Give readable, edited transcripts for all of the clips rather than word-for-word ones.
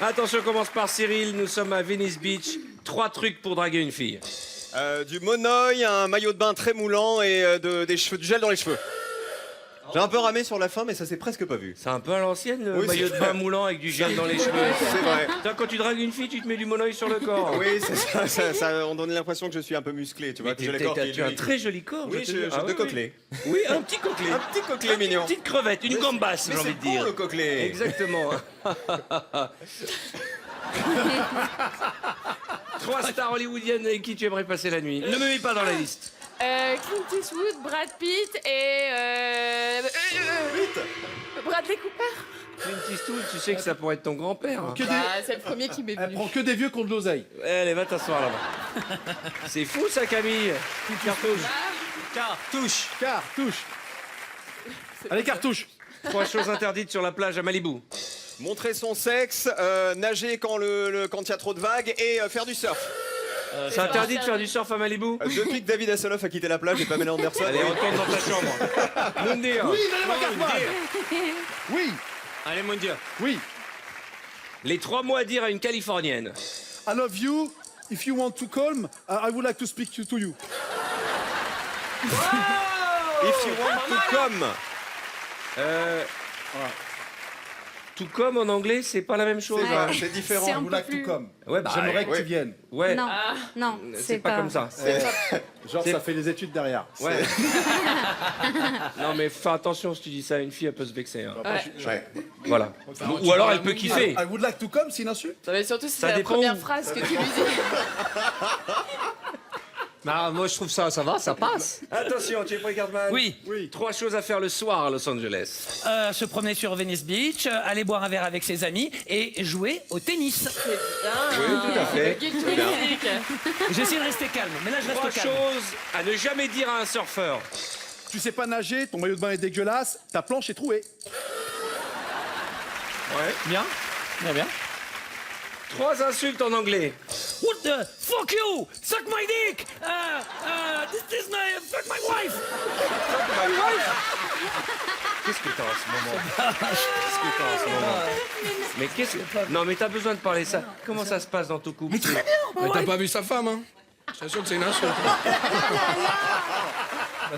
Attention, on commence par Cyril. Nous sommes à Venice Beach. 3 trucs pour draguer une fille. Du monoeil, un maillot de bain très moulant et du gel dans les cheveux. J'ai un peu ramé sur la fin, mais ça s'est presque pas vu. C'est un peu à l'ancienne, le Oui, maillot c'est de bain moulant avec du gel dans les cheveux. C'est vrai. Toi, quand tu dragues une fille, tu te mets du monoeil sur le corps. Oui, c'est ça, on donne l'impression que je suis un peu musclé, tu vois. Que j'ai le corps qui est Tu as un joli. très joli corps. Oui, je te j'ai dis. Ah deux coquelets. Oui, un petit coquelet. Un petit coquelet mignon. Une petite crevette, une gambasse, j'ai envie de dire. le coquelet. Exactement. 3 stars hollywoodiennes avec qui tu aimerais passer la nuit. Ne me mets pas dans la liste. Clint Eastwood, Brad Pitt et Bradley Cooper. Clint Eastwood, tu sais que ça pourrait être ton grand-père. Bah, c'est le premier qui m'est Elle venu. prend que des vieux qui ont de l'oseille. Allez, va t'asseoir là-bas. C'est fou ça, Camille. Cartouche. Cartouche. Allez, cartouche. 3 choses interdites sur la plage à Malibu. Montrer son sexe, nager quand il y a trop de vagues et faire du surf. C'est interdit de faire du surf à Malibu. Depuis que David Hasselhoff a quitté la plage et Pamela Anderson. Allez, retourne dans ta chambre. Moundir. Oui, donnez-moi carte. Oui, Allez, Moundir. oui. Les 3 mots à dire à une Californienne. I love you. If you want to calm, I would like to speak to you. If you want to come. Tout comme en anglais, c'est pas la même chose. C'est hein. c'est différent. C'est I un would peu like plus- to come. Ouais, bah, J'aimerais que ouais. tu viennes. Ouais. Non, non, C'est pas comme ça. Genre, C'est- ça fait les études derrière. Ouais. Non, mais fais attention si tu dis ça à une fille, elle peut se vexer. hein. Ouais. Voilà. Ou alors elle peut kiffer. I would like to come, c'est une insulte. Ça va surtout si Ça c'est la dépend première où. phrase que tu lui dis. Bah, moi, je trouve ça va, ça passe. Attention, tu es prêt, Cartman? Oui. 3 choses à faire le soir à Los Angeles. Se promener sur Venice Beach, aller boire un verre avec ses amis et jouer au tennis. Oui, tout à fait. Guide touristique. J'essaie de rester calme, mais là, je 3 reste calme. choses à ne jamais dire à un surfeur. Tu sais pas nager, ton maillot de bain est dégueulasse, ta planche est trouée. Bien, bien, bien. 3 insultes en anglais. What the fuck you? Suck my dick! This is my fuck my wife! Qu'est-ce que t'as en ce moment? Qu'est-ce que t'as en ce moment? Mais qu'est-ce que... Non, mais t'as besoin de parler ça. Comment ça se passe dans ton couple? Mais t'as pas vu sa femme, hein? Je t'assure que c'est une insulte.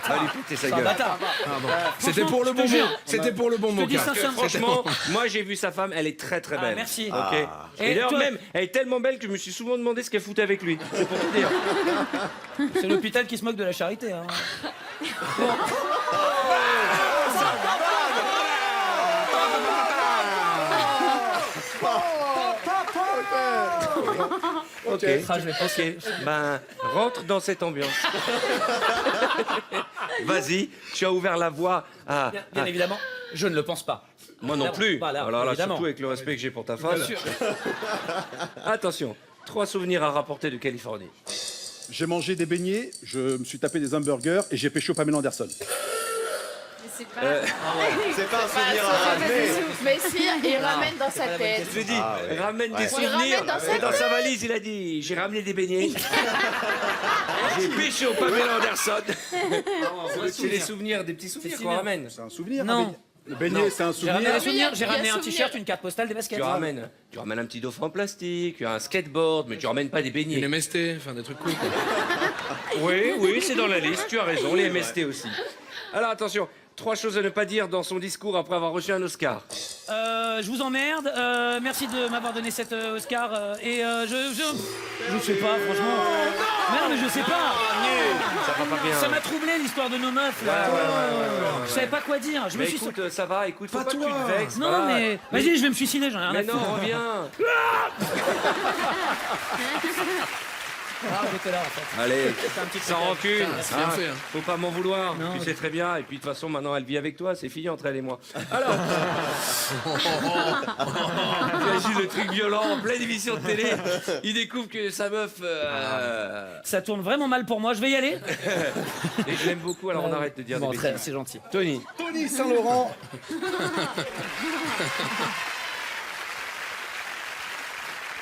Va lui péter sa C'est un gueule. bâtard. C'était pour le je te bon mot. jure. C'était pour le bon mot, dis Car. sincèrement. Franchement, moi j'ai vu sa femme, elle est très très belle. merci. Ok. Et Et d'ailleurs toi- même, elle est tellement belle que je me suis souvent demandé ce qu'elle foutait avec lui. C'est pour te dire. C'est l'hôpital qui se moque de la charité. Hein. Ok. Ah, je vais passer. Ok. Ben, rentre dans cette ambiance. Vas-y, tu as ouvert la voie à. Bien évidemment, je ne le pense pas. Moi non plus. Voilà, Alors là, évidemment. surtout avec le respect que j'ai pour ta femme. Bien sûr. Attention, 3 souvenirs à rapporter de Californie. J'ai mangé des beignets, je me suis tapé des hamburgers et j'ai pécho Pamela Anderson. Mais c'est pas. C'est pas un Bah, souvenir ça à fait ramener. des souvenirs. Mais si, il ramène dans sa tête. Je lui dis, ramène des Ouais. souvenirs. Il ramène dans sa Et dans sa valise, il a dit, j'ai ramené des beignets. J'ai pêché au Pamela Anderson. C'est des souvenirs, des petits souvenirs qu'on souvenirs. ramène. C'est un souvenir. Non. un beignet. Le beignet, c'est un J'ai ramené souvenir. des souvenirs, il y j'ai a ramené un souvenir. t-shirt, une carte postale, des baskets. Tu ramènes un petit dauphin en plastique, un skateboard, mais tu ramènes pas des beignets. Une MST, enfin des trucs cool. quoi. Oui, oui, c'est dans la liste, tu as raison, les MST aussi. Alors attention, 3 choses à ne pas dire dans son discours après avoir reçu un Oscar. Je vous emmerde, merci de m'avoir donné cet Oscar, et je sais pas, franchement. Mais non, mais je sais pas. Ça va pas bien. Ça m'a troublé l'histoire de nos meufs, là. Je savais pas quoi dire. Je me Mais suis écoute, ça va, écoute, faut Pas pas que tu toi. te vexes. Non, voilà. mais. Vas-y, je vais me suicider, j'en ai rien Mais à non, foutre. reviens. Ah, j'étais là, en fait. Allez, C'est un petit sans truc. rancune. c'est bien fait, hein. Faut pas m'en vouloir. Non, Tu mais- sais très bien. Et puis de toute façon, maintenant, elle vit avec toi. C'est fini entre elle et moi. Alors. Imagine le truc violent en pleine émission de télé. Il découvre que sa meuf. Ça tourne vraiment mal pour moi, je vais y aller. Et je l'aime beaucoup, alors on arrête de dire Bon, des très- bêtises. c'est gentil. Tony. Tony Saint-Laurent.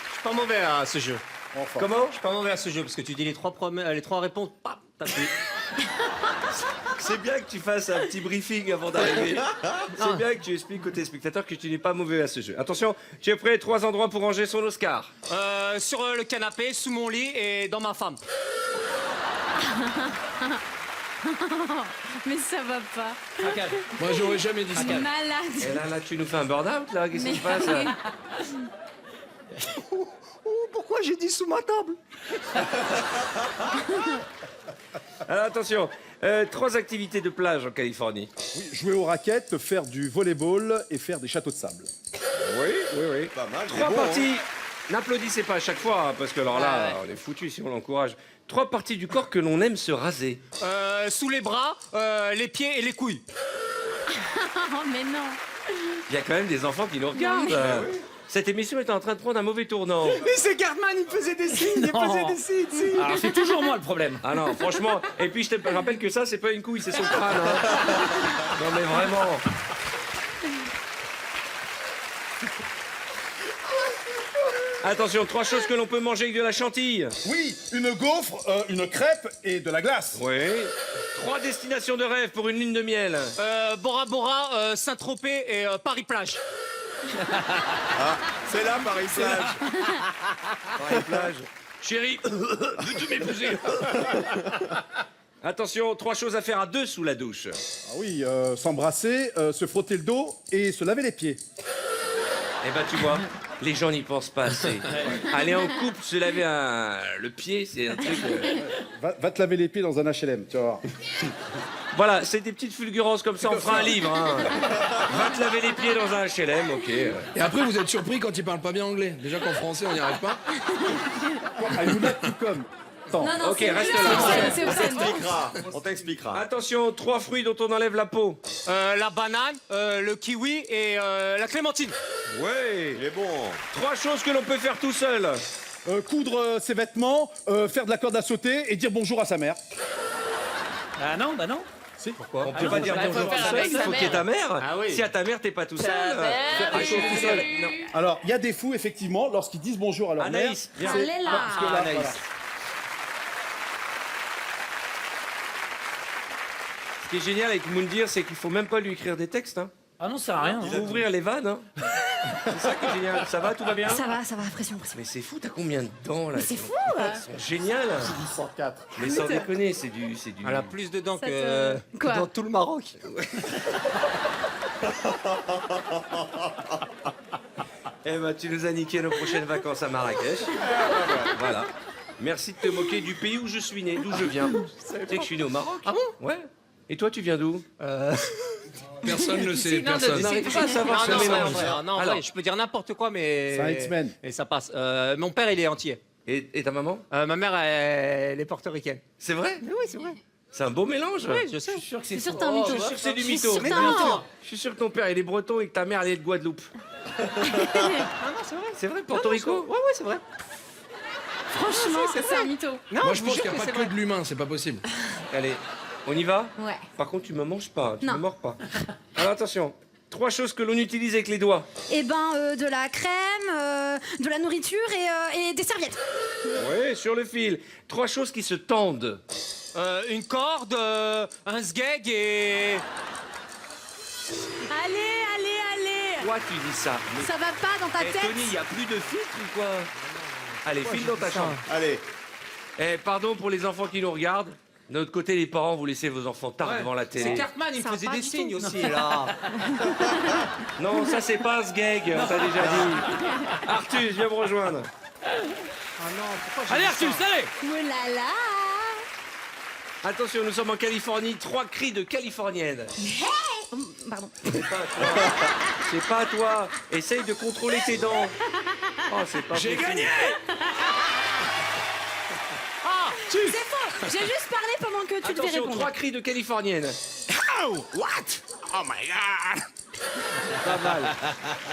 Je suis pas mauvais à ce jeu. Enfin. Comment? Je suis pas mauvais à ce jeu parce que tu dis les 3 réponses, paf, t'appuies. C'est bien que tu fasses un petit briefing avant d'arriver. C'est bien que tu expliques aux téléspectateurs que tu n'es pas mauvais à ce jeu. Attention, tu es prêt? 3 endroits pour ranger son Oscar. Sur le canapé, sous mon lit et dans ma femme. Mais ça va pas. Moi, j'aurais jamais dit ça. C'est malade. Et là, tu nous fais un burn-out, là? Qu'est-ce qui se passe, là? Pourquoi j'ai dit sous ma table? Alors, attention, 3 activités de plage en Californie. Oui, jouer aux raquettes, faire du volleyball et faire des châteaux de sable. Oui. Pas mal. 3 parties. N'applaudissez pas à chaque fois, hein, parce que alors là, on est foutu si on l'encourage. 3 parties du corps que l'on aime se raser. Sous les bras, les pieds et les couilles. Oh, mais non. Il y a quand même des enfants qui nous regardent. Cette émission est en train de prendre un mauvais tournant. Mais c'est Cartman, il faisait des signes, Alors c'est toujours moi le problème. Ah non, franchement. Et puis je te rappelle que ça, c'est pas une couille, c'est son crâne. Hein. Non mais vraiment. Attention, 3 choses que l'on peut manger avec de la chantilly. Oui, une gaufre, une crêpe et de la glace. Oui. 3 destinations de rêve pour une lune de miel. Bora Bora, Saint-Tropez et Paris-Plage. C'est là, Paris-Plage. Paris-Plage. Chérie, veux-tu m'épouser? Attention, 3 choses à faire à 2 sous la douche. Ah oui, s'embrasser, se frotter le dos et se laver les pieds. Eh ben tu vois, les gens n'y pensent pas assez. Aller en couple, se laver le pied, c'est un truc... Va te laver les pieds dans un HLM, tu vas voir. Voilà, c'est des petites fulgurances comme ça, on fera un livre. Hein. Va te laver les pieds dans un HLM, ok. Et après, vous êtes surpris quand il parle pas bien anglais. Déjà qu'en français, on n'y arrive pas. Ah, you like to come. Attends. Non, non, Ok, c'est reste obscène, là. c'est obscène. On t'expliquera. Attention, 3 fruits dont on enlève la peau. La banane, le kiwi et la clémentine. Ouais. Il est bon. 3 choses que l'on peut faire tout seul. Coudre ses vêtements, faire de la corde à sauter et dire bonjour à sa mère. Bah non. Si. On peut pas dire bah, faut bonjour faire tout seul, avec il sa faut qu'il y ait ta mère. Ah oui. Si à ta mère, t'es pas tout seul. Ta mère, fais quelque chose tout seul. Non. Alors, il y a des fous, effectivement, lorsqu'ils disent bonjour à leur Anaïs, mère. viens. Elle est là. Parce que là, Anaïs. voilà. Ce qui est génial avec Moundir, c'est qu'il faut même pas lui écrire des textes. Hein. Ah non, ça sert à rien. Il faut ouvrir les vannes. Hein. C'est ça qui est génial. Ça va, tout va bien? Ça va, pression. Mais c'est fou, t'as combien de dents là? C'est fou. Ils sont géniales. 104. Mais sans déconner, c'est du. Elle a plus de dents Ça que te- Quoi dans tout le Maroc. Eh ben, tu nous as niqué nos prochaines vacances à Marrakech. Voilà. Merci de te moquer du pays où je suis né, d'où je viens. Tu sais que je suis né au Maroc. Ah bon? Ouais. Et toi, tu viens d'où? Personne ne sait, personne. N'arrive pas à savoir ce Non, mélange. non, Alors, ouais, je peux dire n'importe quoi, mais. C'est un X-Men. Et ça passe. Mon père, il est entier. et ta maman? Ma mère, elle est portoricaine. C'est vrai? Oui, c'est vrai. C'est un beau mélange. Oui, je sais. Je suis sûr que C'est c'est sûr, t'es un mytho. Je suis sûr que c'est du Je suis mytho. sûre, Mais t'es un bien mytho. sûr. Je suis sûr que ton père il est breton et que ta mère elle est de Guadeloupe. Ah non, c'est vrai. C'est vrai, Porto Rico? Ouais, c'est vrai. Franchement, c'est un mytho. Non, Moi, je pense vous qu'il n'y a jure pas que que de l'humain, c'est pas possible. Allez, on y va? Ouais. Par contre, tu me manges pas, tu Non. me mords pas. Alors attention, 3 choses que l'on utilise avec les doigts. Eh ben, de la crème, de la nourriture et des serviettes. Oui, sur le fil. 3 choses qui se tendent. Une corde, un sgeg et. Allez. Toi, tu dis ça. Mais... Ça va pas dans ta Eh, tête? Tony, il n'y a plus de filtre ou quoi? Allez, file dans ta chambre. Allez. Eh, pardon pour les enfants qui nous regardent. De notre côté, les parents, vous laissez vos enfants tard devant la C'est télé. Cartman, il Ça faisait va des pas du signes tout. aussi, là. Non, ça, c'est pas ce gag, on t'a déjà dit. Arthur, viens me rejoindre. Allez, Arthur, allez. Oh là là. Attention, nous sommes en Californie. 3 cris de californienne. Pardon. C'est pas à toi. C'est pas à toi. Essaye de contrôler tes dents. Oh, c'est pas J'ai possible. gagné! C'est faux. J'ai juste parlé pendant que tu devais Attention, répondre. 3 cris de californienne. Oh, what? Oh my god! Pas mal.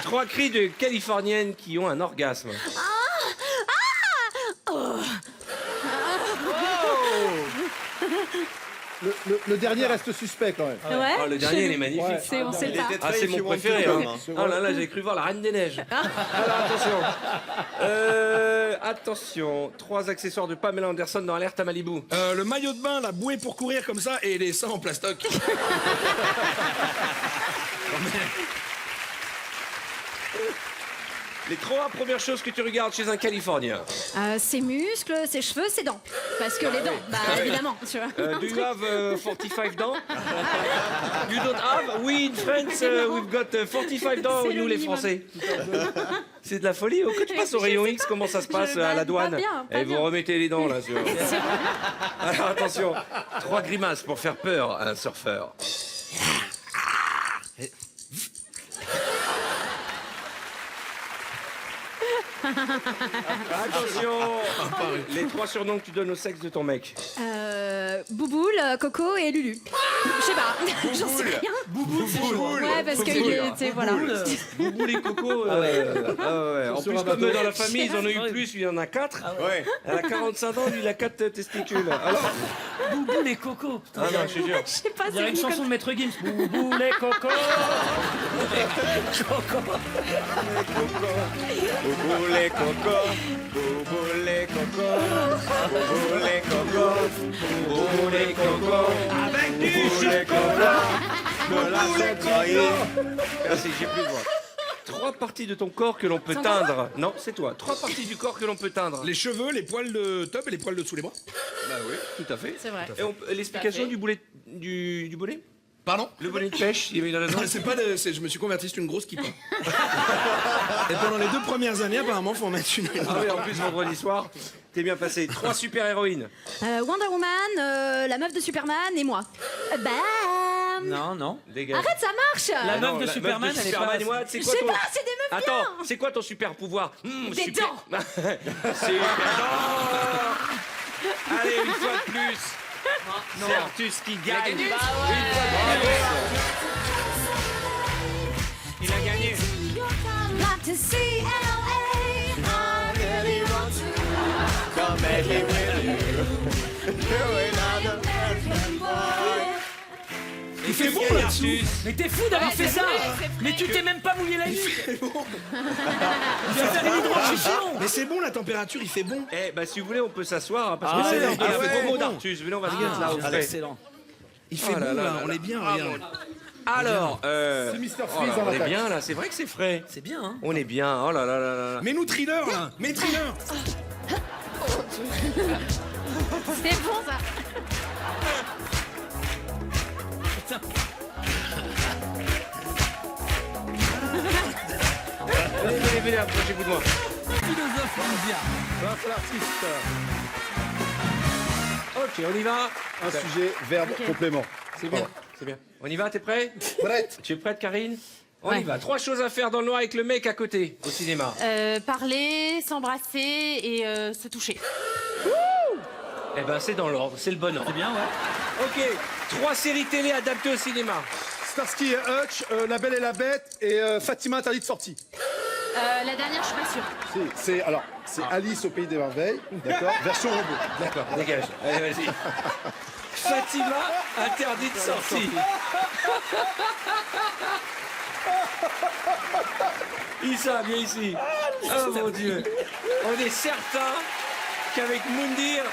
3 cris de californienne qui ont un orgasme. Le dernier reste suspect quand même. Ouais. Oh, le dernier, il est magnifique. Ouais. C'est, on sait Il pas. était Ah, très c'est mon If You Want préféré. To, Hein. hein. Oh là là, j'ai cru voir la Reine des Neiges. Alors attention. Attention. 3 accessoires de Pamela Anderson dans Alerte à Malibu. Le maillot de bain, la bouée pour courir comme ça et les seins en plastoc. Les 3 premières choses que tu regardes chez un Californien. Ses muscles, ses cheveux, ses dents. Parce que les dents, bah évidemment, tu vois. Do you have 45 dents? You don't have? We in France, we've got 45 dents, C'est nous le les minimum. Français. C'est de la folie. Quand tu passes au rayon X, comment ça se passe à la douane? Pas bien, pas Et vous bien. remettez les dents là. Sur... Alors attention, 3 grimaces pour faire peur à un surfeur. Attention, les 3 surnoms que tu donnes au sexe de ton mec. Bouboule, Coco et Lulu. Je sais pas, j'en sais rien. Bouboule. Ouais, parce qu'il était, voilà. Boubou les cocos. Ouais. En plus, comme dans la famille, ils en ont eu plus, lui il en a 4. Ouais. Elle a 45 ans, lui il a 4 testicules. Alors, Boubou les cocos. Putain, ah non, je te jure. Je sais pas, on dirait une c'est chanson de Maître Gims. Boubou les cocos. Boubou les cocos, boubou les cocos, boubou les cocos, boubou les cocos, avec du chocolat, de la cétraille. Merci, j'ai plus de voix. 3 parties de ton corps que l'on peut teindre. Non, c'est toi. 3 parties du corps que l'on peut teindre. Les cheveux, les poils de top et les poils de sous les bras. Bah oui, tout à fait. C'est vrai. Et l'explication du boulet du bonnet? Pardon? Le bonnet de pêche, il y avait là-dedans. C'est pas de, je me suis converti, c'est une grosse kippa. Et pendant les 2 premières années, apparemment, faut en mettre une. Ah oui, en plus, vendredi soir, t'es bien passé. 3 super-héroïnes. Wonder Woman, la meuf de Superman et moi. Bam. Non, non. Dégage. Arrête, ça marche. La Non, meuf de Superman, elle est Superman, pas... moi, c'est Je quoi sais ton... pas, c'est des meufs Attends, bien. c'est quoi ton super pouvoir? Des dents. C'est Allez, une fois de plus. C'est Artus qui gagne. Il a gagné. Got to see LA. I really want to. Come make it with you. You're another American boy. Il fait bon là-dessous. Mais t'es fou d'avoir fait ça. Mais tu t'es même pas mouillé la nuque. Tu vas faire une hydrofusion. Mais c'est bon, la température, il fait bon. Eh ben, si vous voulez, on peut s'asseoir hein, parce que Ah c'est ouais, le ouais, promo bon. d'Artus. Venez, on va se mettre là au frais. Excellent. Il fait Oh là bon, là là, là on là. est bien, Ah, regarde. Alors, C'est Mr. oh Freeze là, en on est attaque. bien là, c'est vrai que c'est frais. C'est bien, hein. On est bien, oh là là là là là. Mais nous, thriller, là. Mais thriller. C'est bon ça. Venez, approchez-vous de moi. Philosophe, on est bien. Grâce à l'artiste. Ok, on y va. Un sujet, verbe, complément. C'est bien, c'est bien. On y va, t'es prêt? Prête. Tu es prête, Karine? On Ouais. y va. 3 choses à faire dans le noir avec le mec à côté, au cinéma. Parler, s'embrasser et se toucher. Eh ben, c'est dans l'ordre, c'est le bon ordre. C'est bien, ouais. Ok, 3 séries télé adaptées au cinéma. Starsky et Hutch, La Belle et la Bête et Fatima interdit de sortie. La dernière, je suis pas sûre. C'est Alice au pays des merveilles, d'accord. Version robot. D'accord, dégage. Allez, vas-y. Fatima, interdit de sortie. Issa, viens ici. Oh mon Dieu. On est certain qu'avec Moundir,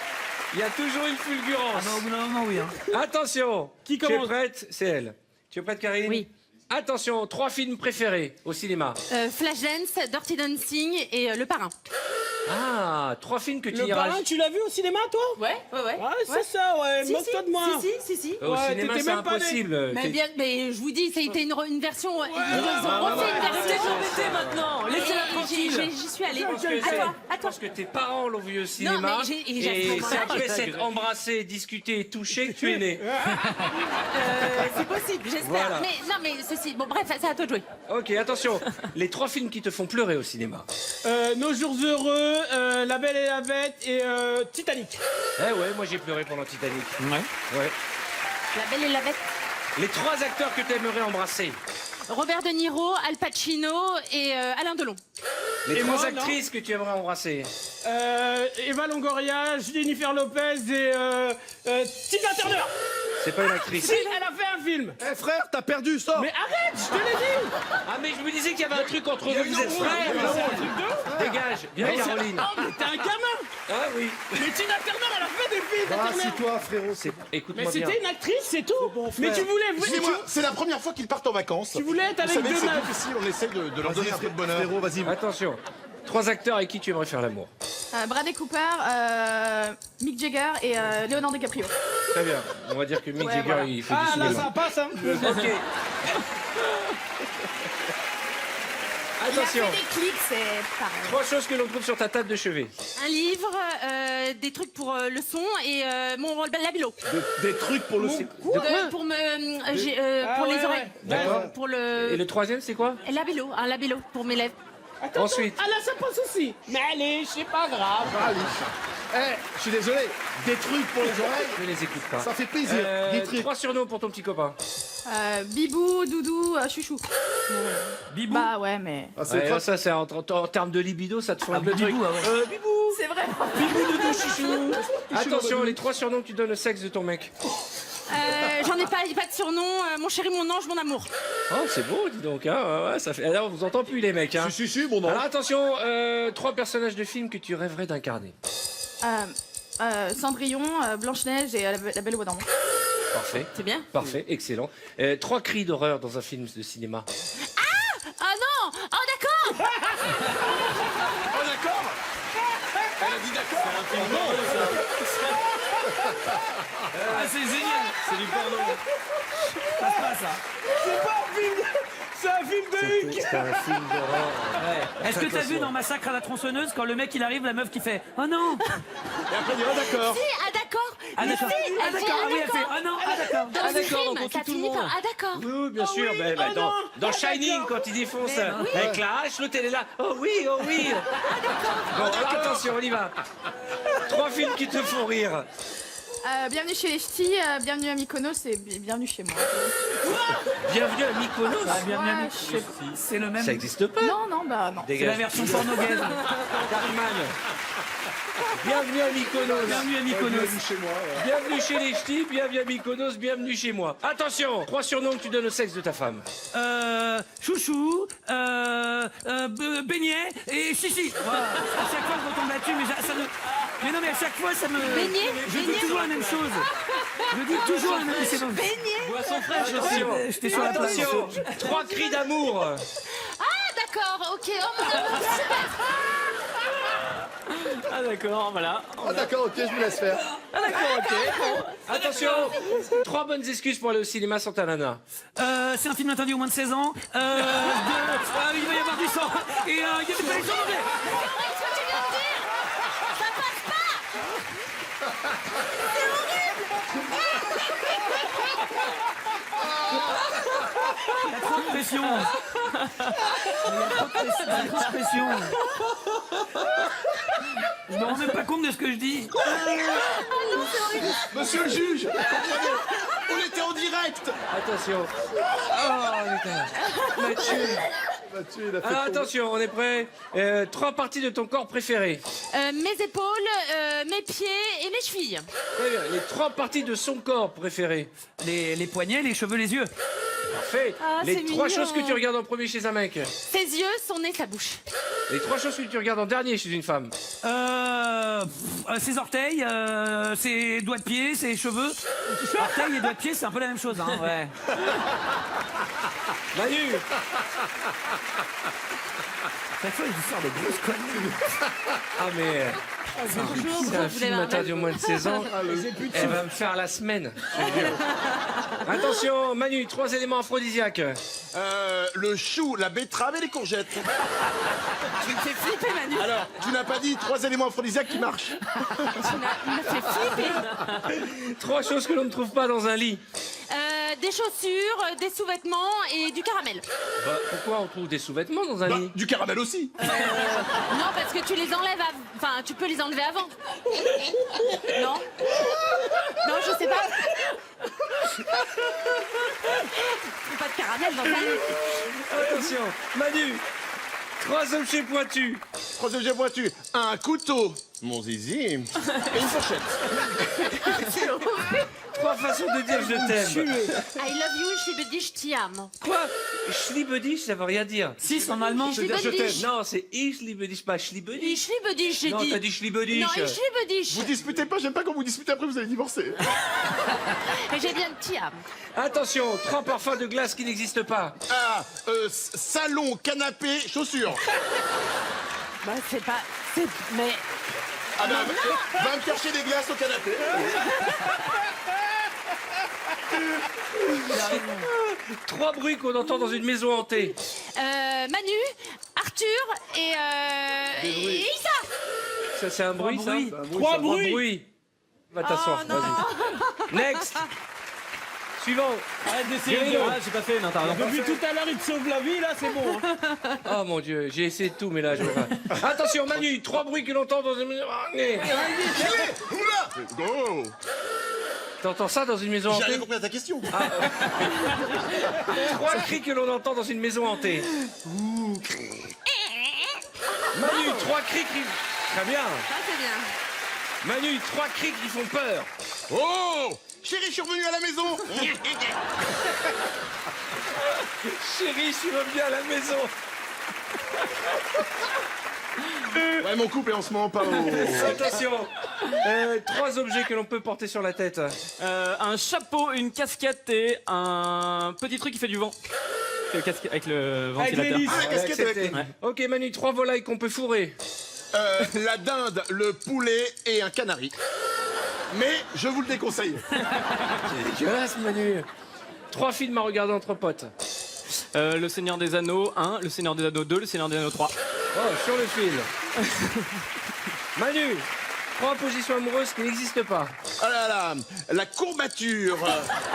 il y a toujours une fulgurance. Ah, au bout d'un moment, oui. Hein. Attention. Qui Tu es commence? prête? C'est elle. Tu es prête, Karine? Oui. Attention, 3 films préférés au cinéma. Flashdance, Dirty Dancing et Le Parrain. Ah, 3 films que tu Le iras parrain, tu l'as vu au cinéma, toi? Ouais. Ah, c'est ça, ouais. Moque-toi de moi. Si. au Ouais, cinéma, t'étais c'est même pas né. impossible. Mais, bien, mais je vous dis, ça a été une version. Ils ont ouais, refait une Arrêtez version. d'embêter maintenant. Laissez-la tranquille. J'y suis allée. Je pense que tes parents l'ont vu au cinéma. mais j'ai- et j'ai- c'est après s'être embrassé, discuté et touché que tu es né. C'est possible, j'espère. Voilà. Mais non, mais ceci. Bon, bref, c'est à toi de jouer. Ok, attention. Les 3 films qui te font pleurer au cinéma. Nos jours heureux, La Belle et la Bête et Titanic. Eh ouais, moi j'ai pleuré pendant Titanic. Ouais. La Belle et la Bête. Les 3 acteurs que tu aimerais embrasser. Robert De Niro, Al Pacino et Alain Delon. Les Et 3 moi, actrices que tu aimerais embrasser. Eva Longoria, Jennifer Lopez et Tina Turner. C'est pas une actrice. Si, elle a fait un film. Eh frère, t'as perdu, sors. Mais arrête, je te l'ai dit. Ah, mais je me disais qu'il y avait un truc entre vous, vous êtes frères. Dégage, viens Caroline. Oh, mais t'es un gamin. Ah oui. Mais Tina Turner, elle a fait des films. Ah, Tina Turner. si toi, frérot. C'est... Mais Écoute-moi bien. c'était une actrice, c'est tout. Mais tu voulais, Excusez-moi, c'est la première fois qu'ils partent en vacances. tu voulais être Vous avec savez, deux c'est meufs. difficile, on essaye de leur donner un peu de bonheur. Frérot, vas-y. Attention. 3 acteurs avec qui tu aimerais faire l'amour. Bradley Cooper, Mick Jagger et Leonardo DiCaprio. Très bien. On va dire que Mick Ouais, Jagger, voilà. il fait Ah, du là, cinéma. ça passe, hein. Ok. Attention. Il a fait des clics, c'est pareil. 3 choses que l'on trouve sur ta table de chevet. Un livre, des trucs pour le son et mon labello. Des trucs pour le... Pour Ah, les ouais, oreilles. ouais. D'accord. Pour Et le le 3e, c'est quoi? labello, un labello pour mes lèvres. Attends, Ensuite. Ah là, ça passe aussi. Mais allez, c'est pas grave. Eh, je suis désolé. Des trucs pour les oreilles, Je les écoute pas. ça fait plaisir. Des trucs. 3 surnoms pour ton petit copain. Bibou, Doudou, Chouchou. Bibou. Bah ouais, mais... Ah, c'est Ouais, trop- ça, c'est en termes de libido, ça te fond Ah, le truc. Bibou, ah ouais. Bibou. C'est vrai. Bibou, doudou, chouchou. Attention, les 3 surnoms que tu donnes au sexe de ton mec. J'en ai pas de surnom. Mon chéri, mon ange, mon amour. Oh, c'est beau, dis donc. Hein. Ouais, ça fait... Alors, on vous entend plus, les mecs. Hein. Si, bon, non. Alors, attention, 3 personnages de films que tu rêverais d'incarner. Cendrillon, Blanche-Neige et la Belle au Bois dormant. Parfait. C'est bien. Parfait, excellent. 3 cris d'horreur dans un film de cinéma. Ah non. Oh d'accord. Oh d'accord. Elle a dit d'accord. Ah, c'est génial. C'est du porno. Ça se passe, ça. C'est pas un film. C'est un film de Huck. C'est un film d'horreur. Ouais. Est-ce que t'as vu dans Massacre à la tronçonneuse quand le mec il arrive, la meuf qui fait oh non. Et après, on dira d'accord. Ah d'accord. Ah d'accord. Ah d'accord. Ah oui, elle fait oh non. Ah d'accord. Dans Ah, le d'accord, film, donc ça tout le finit monde. par ah d'accord. Oui, oui, bien sûr. Ben, ben, dans Shining, quand il défonce avec la hache, l'autre elle est là. Oh oui, oh oui. Bon, alors, attention, on y va. 3 films qui te font rire. Bienvenue chez les ch'tis, bienvenue à Mykonos et bienvenue chez moi. Bienvenue à Mykonos. Ah, bienvenue à Ouais, Mykonos. je sais pas. C'est le même. Ça existe pas. Non, bah non. C'est la Dégage. version porno gaise. Carman. Bienvenue à Mykonos. Bienvenue à Mykonos. Chez moi. Bienvenue chez les ch'tis, bienvenue à Mykonos, bienvenue chez moi. Attention, 3 surnoms que tu donnes au sexe de ta femme. Chouchou, beignet et chichi. Voilà. À chaque fois je retombe là-dessus, mais ça me... Mais non, mais à chaque fois ça me... Beignet, Je dis beignet. toujours la même chose. Je dis toujours la même chose. Boisson fraîche, attention. J'étais sur la place. Attention, 3 cris d'amour. Ah d'accord. Ok. Oh mon amour, super. Ah d'accord, voilà. Ah d'accord, ok, je vous laisse faire. Ah d'accord, ok. Bon. Attention, 3 bonnes excuses pour aller au cinéma sans ta nana. C'est un film interdit aux moins de 16 ans. Il va y avoir du sang. Et il y a des collections d'anglais. Qu'est-ce que tu viens de dire? Ça passe pas. Il y a trop de pression. Il y a trop de pression. Je me rends même pas compte de ce que je dis. Monsieur le juge, comprenez, on était en direct. Attention. Oh putain. Mathieu. Mathieu, il a fait Alors tomber. attention, on est prêt. 3 parties de ton corps préférées. Mes épaules, mes pieds et mes chevilles. Très bien. Les 3 parties de son corps préférées. Les poignets, les cheveux, les yeux. Parfait. Ah, Les c'est 3 mignon. choses que tu regardes en premier chez un mec. Ses yeux, son nez, sa bouche. Les 3 choses que tu regardes en dernier chez une femme. Ses orteils, ses doigts de pied, ses cheveux. Orteils et doigts de pied, c'est un peu la même chose, hein. Ouais. Manu. Chaque fois, il sort des grosses conneries. Ah mais Bonjour, c'est un vous film avez un interdit au moins de 16 ans. Elle va me faire la semaine. je te jure. Attention, Manu, 3 éléments aphrodisiaques. Le chou, la betterave et les courgettes. Tu me fais flipper, Manu. Alors, tu n'as pas dit 3 éléments aphrodisiaques qui marchent. Il me fait flipper. 3 choses que l'on ne trouve pas dans un lit. Des chaussures, des sous-vêtements et du caramel. Bah, pourquoi on trouve des sous-vêtements dans un Bah, lit? du caramel aussi. Non, parce que tu les enlèves Enfin, tu peux les enlever avant. Non? Non, je sais pas. Pas de caramel dans un lit. Attention, Manu, 3 objets pointus. 3 objets pointus. Un couteau, mon zizi, et une fourchette. 3 façons de dire je t'aime. I love you, je liebe dich, ti amo. Quoi? Ich liebe dich, ça veut rien dire. Si, c'est en allemand. Je liebe dich. Non, c'est ich liebe dich, pas ich liebe dich. Ich liebe dich, j'ai Non, dit. t'as dit ich liebe dich. Non, ich liebe dich. Vous disputez pas, j'aime pas quand vous disputez après, vous allez divorcer. Et j'ai bien ti amo. Attention, 3 parfums de glace qui n'existent pas. Ah, salon, canapé, chaussures. Bah, c'est pas. Mais. Ah bah, va me chercher des glaces au canapé. 3 bruits qu'on entend dans une maison hantée. Manu, Arthur et Issa. Ça, c'est un bruit, ça? bruits. 3 bruits. Va t'asseoir, vas-y. Next. Suivant. Arrête d'essayer de... Guerrero. Ah, j'ai pas fait, non, t'as raison. Depuis tout à l'heure, il te sauve la vie, là, c'est bon. Hein. Oh mon Dieu, j'ai essayé de tout, mais là, je vais pas. Attention, Manu, 3 bruits que l'on entend dans une maison hantée. Oula. Go. T'entends ça dans une maison J'ai rien hantée? compris à ta question. 3 cris que l'on entend dans une maison hantée. Manu, 3 cris qui... Très bien. Ça, c'est bien. Manu, 3 cris qui font peur. Oh, chérie, je suis revenu à la maison. Chérie, je suis revenu à la maison. Ouais, mon couple est en ce moment pas au... Attention. 3 objets que l'on peut porter sur la tête. Un chapeau, une casquette et un petit truc qui fait du vent. Avec le ventilateur. l'hélice. Ah, la casquette avec... Accepté. Ok, Manu, 3 volailles qu'on peut fourrer. La dinde, le poulet et un canari. Mais je vous le déconseille. C'est dégueulasse, Manu. 3 films à regarder entre potes. Le Seigneur des Anneaux 1, le Seigneur des Anneaux 2, le Seigneur des Anneaux 3. Oh, sur le fil. Manu, 3 positions amoureuses qui n'existent pas. Ah là là, la courbature,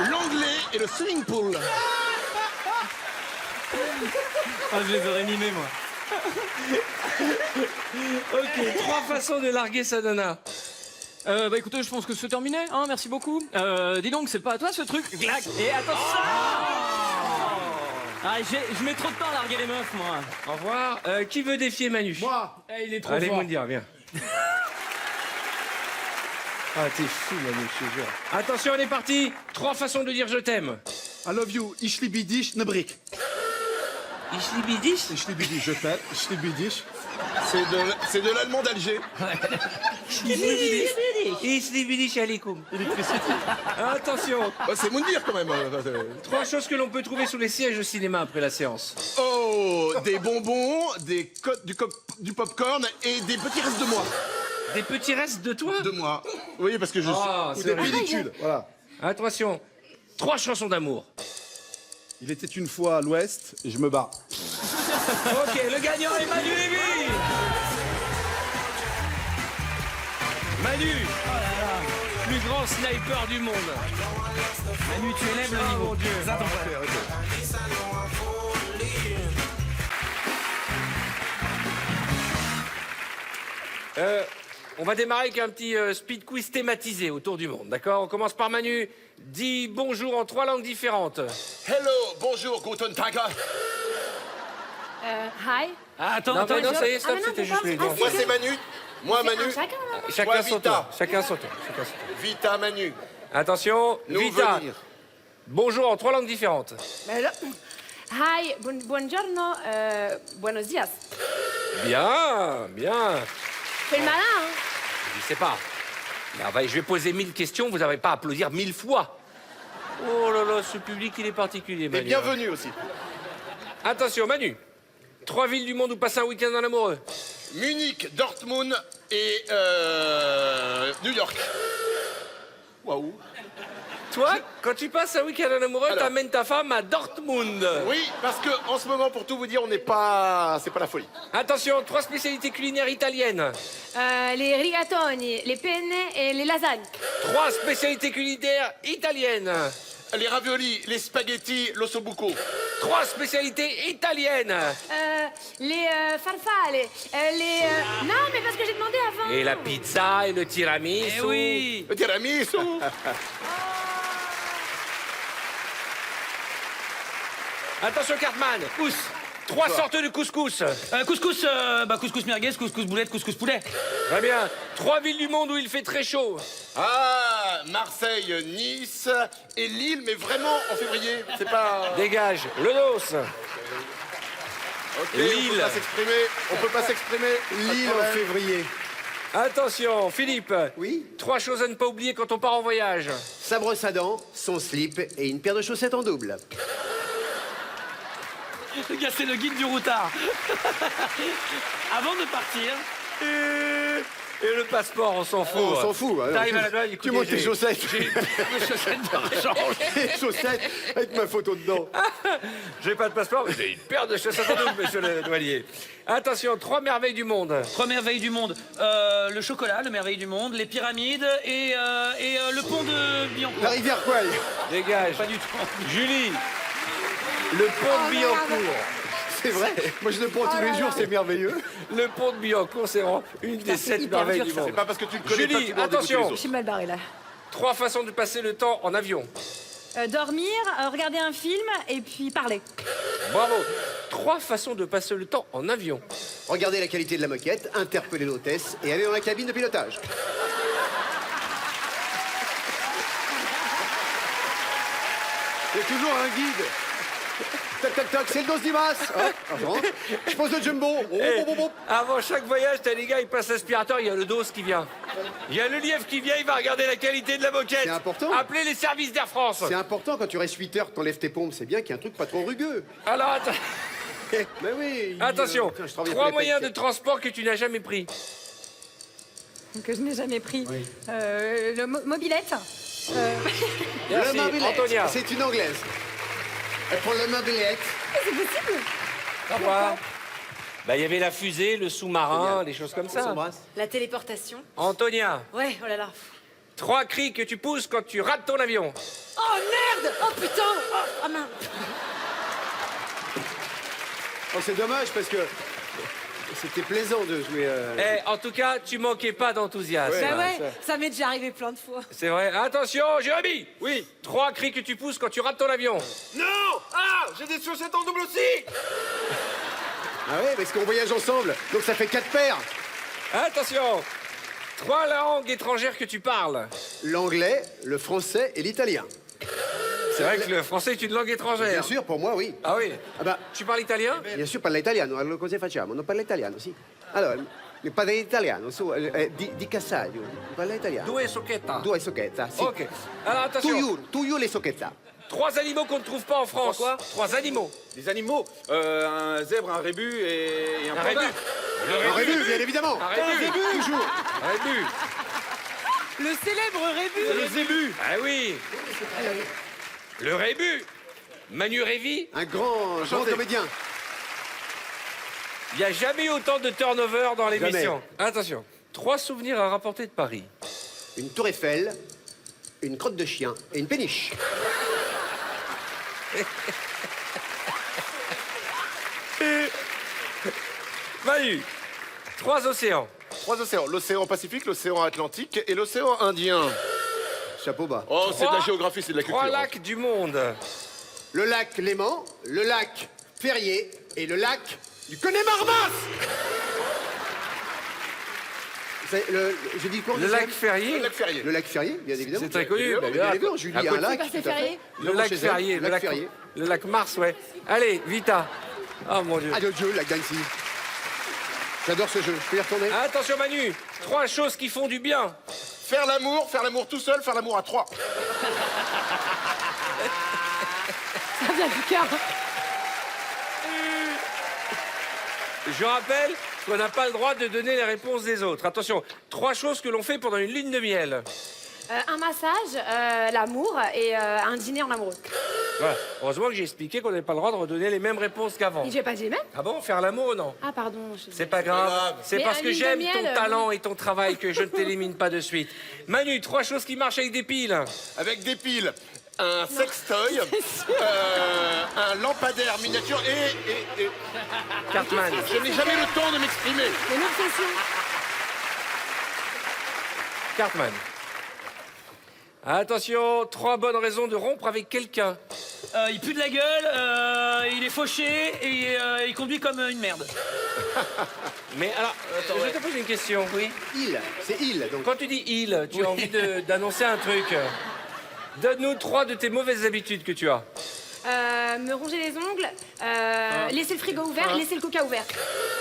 l'anglais et le swimming pool. Ah, je les aurais mimés, moi. Ok, 3 façons de larguer sa nana. Bah écoutez, je pense que c'est terminé, hein, merci beaucoup. Dis donc, c'est pas à toi ce truc. Clac. Et attention. Ah, je mets trop de temps à larguer les meufs, moi. Au revoir. Qui veut défier Manu? Moi. Eh, il est trop Allez, fort. Moundir, viens. Ah, t'es fou, Manu, je te jure. Attention, on est parti. 3 façons de dire je t'aime. I love you. Ich liebe dich, ne brick. Ich liebe dich. Ich liebe dich, je t'aime. Ich liebe dich. C'est de l'allemand d'Alger. Ich liebe dich, alaikum. Attention. Bah, c'est Moundir quand même. 3 choses que l'on peut trouver sous les sièges de cinéma après la séance. Oh, des bonbons, du popcorn et des petits restes de moi. Des petits restes de toi? De moi. Oui, parce que je suis... Ah, Ou c'est des horrible. pellicules, voilà. Attention. 3 chansons d'amour. Il était une fois à l'ouest et je me bats. Ok, le gagnant est Manu Lévy. Manu, plus grand sniper du monde. Manu, tu élèves le niveau. Mon Dieu. On va démarrer avec un petit speed quiz thématisé autour du monde, d'accord? On commence par Manu. Dis bonjour en 3 langues différentes. Hello, bonjour, guten Tag. Hi. Ah, attends, Non, attends, mais non, ça y est, Ah, stop, mais non, c'était t'es juste pas- les ah, noms. Moi, c'est Manu. Moi, Manu. Chacun, là. Chacun Ouais, son Vita. tour. Chacun son tour. Chacun son tour. Vita, Manu. Attention, Nous Vita. venir. Bonjour en 3 langues différentes. Hi, buongiorno, buenos dias. Bien, bien. Fais le malin, hein. Je sais pas. Mais je vais poser 1000 questions, vous n'avez pas à applaudir 1000 fois. Oh là là, ce public, il est particulier, Et Manu. bienvenue aussi. Attention, Manu. 3 villes du monde où passer un week-end en amoureux. Munich, Dortmund et New York. Waouh. Toi, quand tu passes un week-end en amoureux, Alors. t'amènes ta femme à Dortmund. Oui, parce que en ce moment, pour tout vous dire, on n'est pas... C'est pas la folie. Attention, 3 spécialités culinaires italiennes. Les rigatoni, les penne et les lasagnes. 3 spécialités culinaires italiennes. Les raviolis, les spaghettis, l'ossobuco. 3 spécialités italiennes. Les farfalle, les... Non, mais parce que j'ai demandé avant. Et la pizza et le tiramisu. Eh oui. Le tiramisu. Attention, Cartman. 3 sortes de couscous. Couscous, couscous merguez, couscous boulette, couscous poulet. Très bien. 3 villes du monde où il fait très chaud. Ah, a Marseille, Nice et Lille, mais vraiment en février. C'est pas... Dégage. Le dos. Ok, Lille. on peut pas s'exprimer. On peut pas s'exprimer. Lille en février. Attention, Philippe. Oui. 3 choses à ne pas oublier quand on part en voyage. Sa brosse à dents, son slip et une paire de chaussettes en double. Le gars, c'est le guide du routard. Avant de partir, Et le passeport, on s'en fout. On s'en fout. Alors, T'arrives à la douane, écoutez, tu montes tes j'ai- chaussettes. Mes chaussettes de rechange. Les chaussettes avec ma photo dedans. J'ai pas de passeport, mais j'ai une paire de chaussettes en double, monsieur le douanier. Attention, 3 merveilles du monde. 3 merveilles du monde. Le chocolat, le merveille du monde, les pyramides et le pont de Billancourt. La rivière Kouai. Dégage. Pas du tout. Julie. Le pont de Billancourt. C'est vrai. Moi, je le prends tous les jours, c'est merveilleux. Le pont de Billancourt, c'est vraiment une des 7 hyper merveilles dur, du ça. monde. C'est pas parce que tu le connais pas que Julie, tu dois en dégoûter les attention. Je autres. suis mal barrée là. 3 façons de passer le temps en avion. Dormir, regarder un film et puis parler. Bravo. 3 façons de passer le temps en avion. Regardez la qualité de la moquette, interpeller l'hôtesse et aller dans la cabine de pilotage. Il y a toujours un guide. Tac, tac, tac, c'est le dos d'Imas. Je rentre, je pose le jumbo. Oh, Eh, oh, oh, oh. avant chaque voyage, t'as les gars, ils passent l'aspirateur, il y a le dos qui vient. Il y a le lièvre qui vient, il va regarder la qualité de la moquette. C'est important. Appelez les services d'Air France. C'est important quand tu restes 8 heures, t'enlèves tes pompes. C'est bien qu'il y ait un truc pas trop rugueux. Alors, attends. Mais oui. Attention, Tiens, je travaille 3 pour les moyens de pecs. transport que tu n'as jamais pris. Que je n'ai jamais pris. Le mobilette. Merci, Le mobilette. Antonia. C'est une anglaise. Elle prend le mobilette. Au revoir. Bah, il y avait la fusée, le sous-marin, des choses comme On ça. s'embrasse. La téléportation. Antonia, Ouais, oh là là. 3 cris que tu pousses quand tu rates ton avion. Oh merde! Oh putain! Oh mince! Oh, c'est dommage parce que c'était plaisant de jouer. En tout cas, tu manquais pas d'enthousiasme. Bah ouais, ça m'est déjà arrivé plein de fois. C'est vrai. Attention, Jérémy. Oui. 3 cris que tu pousses quand tu rates ton avion. Non! Ah! J'ai des chaussettes en double aussi! Ah ouais, parce qu'on voyage ensemble, donc ça fait 4 paires. Attention. 3 langues étrangères que tu parles. L'anglais, le français et l'italien. C'est vrai que le français est une langue étrangère. Bien sûr, pour moi, oui. Ah oui. Ah bah, Tu parles italien? bien sûr, parla italiano. Allora, cosa facciamo? Non parla italiano, sì. Allora, mi parla italiano, su, di Cassaglio. Parla italiano. Due socchetta. Due socchetta, sì. Ok. Alors attention. Tu io le socchetta. 3 animaux qu'on ne trouve pas en France. Quoi 3 animaux. Des animaux. Un zèbre, un rébus et un Un panda. rébus. Un rébus, bien évidemment. Un rébus. Toujours. Un rébus. Le célèbre rébus! Le zébu. Ah oui. Le rébus. Manu Révy. Un grand Chanté. comédien. Il n'y a jamais eu autant de turnover dans Jamais. l'émission. Attention. 3 souvenirs à rapporter de Paris. Une tour Eiffel, une crotte de chien et une péniche. Manu. 3 océans. 3 océans. L'océan Pacifique, l'océan Atlantique et l'océan Indien. Chapeau bas. Oh, c'est de la Trois- géographie, c'est de la culture. 3 lacs du monde. Le lac Léman, le lac Ferrier et le lac du Connemara. Je dis quoi Le lac Ferrier. Le lac Ferrier. Le lac Ferrier, bien évidemment. C'est très connu. bah, Bien évidemment, Julie à a un côté- lac. C'est tout à fait. férié Le Devant lac chez elle, Ferrier. Le lac Ferrier. Le lac Mars, ouais. Allez, Vita. Oh mon Dieu. Ah, de Dieu, le lac d'Annecy. J'adore ce jeu. Je peux y retourner? Attention Manu. 3 choses qui font du bien. Faire l'amour tout seul, faire l'amour à 3. Ça vient du cœur. Je rappelle qu'on n'a pas le droit de donner les réponses des autres. Attention, 3 choses que l'on fait pendant une lune de miel. Un massage, l'amour et un dîner en amoureux. Voilà. Heureusement que j'ai expliqué qu'on n'avait pas le droit de redonner les mêmes réponses qu'avant. Et j'ai pas dit les mêmes? Ah bon, faire l'amour ou non? Ah pardon. C'est pas grave. C'est Mais parce un que lune de j'aime miel, ton talent et ton travail que je ne t'élimine pas de suite. Manu, 3 choses qui marchent avec des piles. Avec des piles, un sextoy, un lampadaire miniature et... Cartman. Je n'ai jamais le temps de m'exprimer. Une obsession. Cartman. Attention, 3 bonnes raisons de rompre avec quelqu'un. il pue de la gueule, il est fauché et il conduit comme une merde. Mais alors, je te pose une question. Oui. Il, c'est il. Donc. Quand tu dis il, tu as envie d'annoncer un truc. Donne-nous 3 de tes mauvaises habitudes que tu as. Me ronger les ongles, laisser le frigo ouvert, laisser le coca ouvert.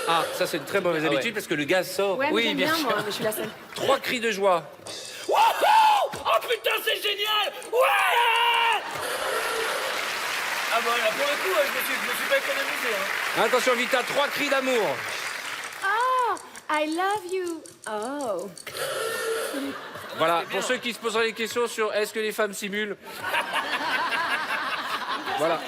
Ah, ça c'est une très mauvaise habitude parce que le gaz sort. Ouais, mais Oui, j'aime bien bien, sûr. moi, mais je suis la seule. 3 cris de joie. Wouhou! Oh putain, c'est génial! Ouais! Ah bah là, pour le coup, je me suis pas économisé. Hein. Attention Vita, 3 cris d'amour. Oh, I love you. Oh. Voilà, pour ceux qui se poseraient des questions sur est-ce que les femmes simulent. Voilà.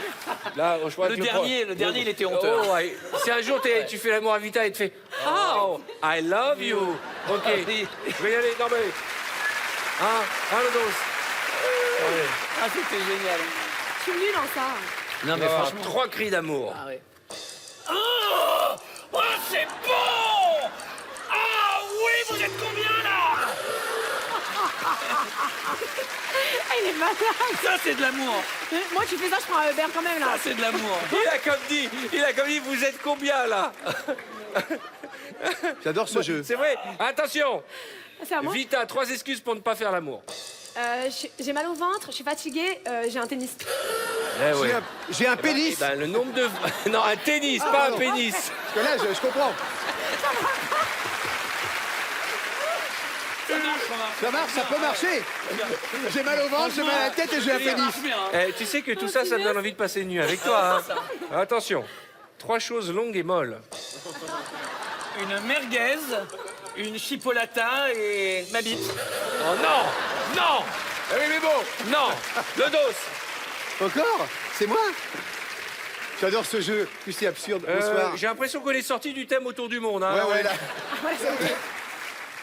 Là, je crois Le que dernier, il était honteux. Oh, ouais. Si un jour tu fais l'amour à Vita et te fait Oh, I love you. Ok. Je vais y aller. Non mais. Le dos. Ah, c'était génial. Je suis nulle en ça. Non, mais franchement. 3 cris d'amour. Ah ouais. Oh, c'est bon! Ah oui, vous êtes combien là? Ah, il est malade. Ça, c'est de l'amour. Moi, tu fais ça, je prends un Uber quand même, là. Ça, c'est de l'amour. Il a comme dit, vous êtes combien là? J'adore ce jeu. C'est vrai. Attention. C'est à moi. Vita, 3 excuses pour ne pas faire l'amour. J'ai mal au ventre, je suis fatiguée, j'ai un tennis. Eh ouais. J'ai un pénis. Ben, le nombre de... Non, un tennis, pas un pénis. Parce que là, je comprends. Ça marche, ça peut marcher. J'ai mal au ventre, j'ai mal à la tête et j'ai un pénis. Tu sais que tout ça, ça me donne envie de passer une nuit avec toi. Hein. Attention. 3 choses longues et molles. Une merguez, une chipolata et ma bite. Oh non! Non! Oui, mais bon. Non! Le dos! Encore? C'est moi? J'adore ce jeu. Plus c'est absurde. Bonsoir. J'ai l'impression qu'on est sorti du thème autour du monde. Hein. Ouais, là.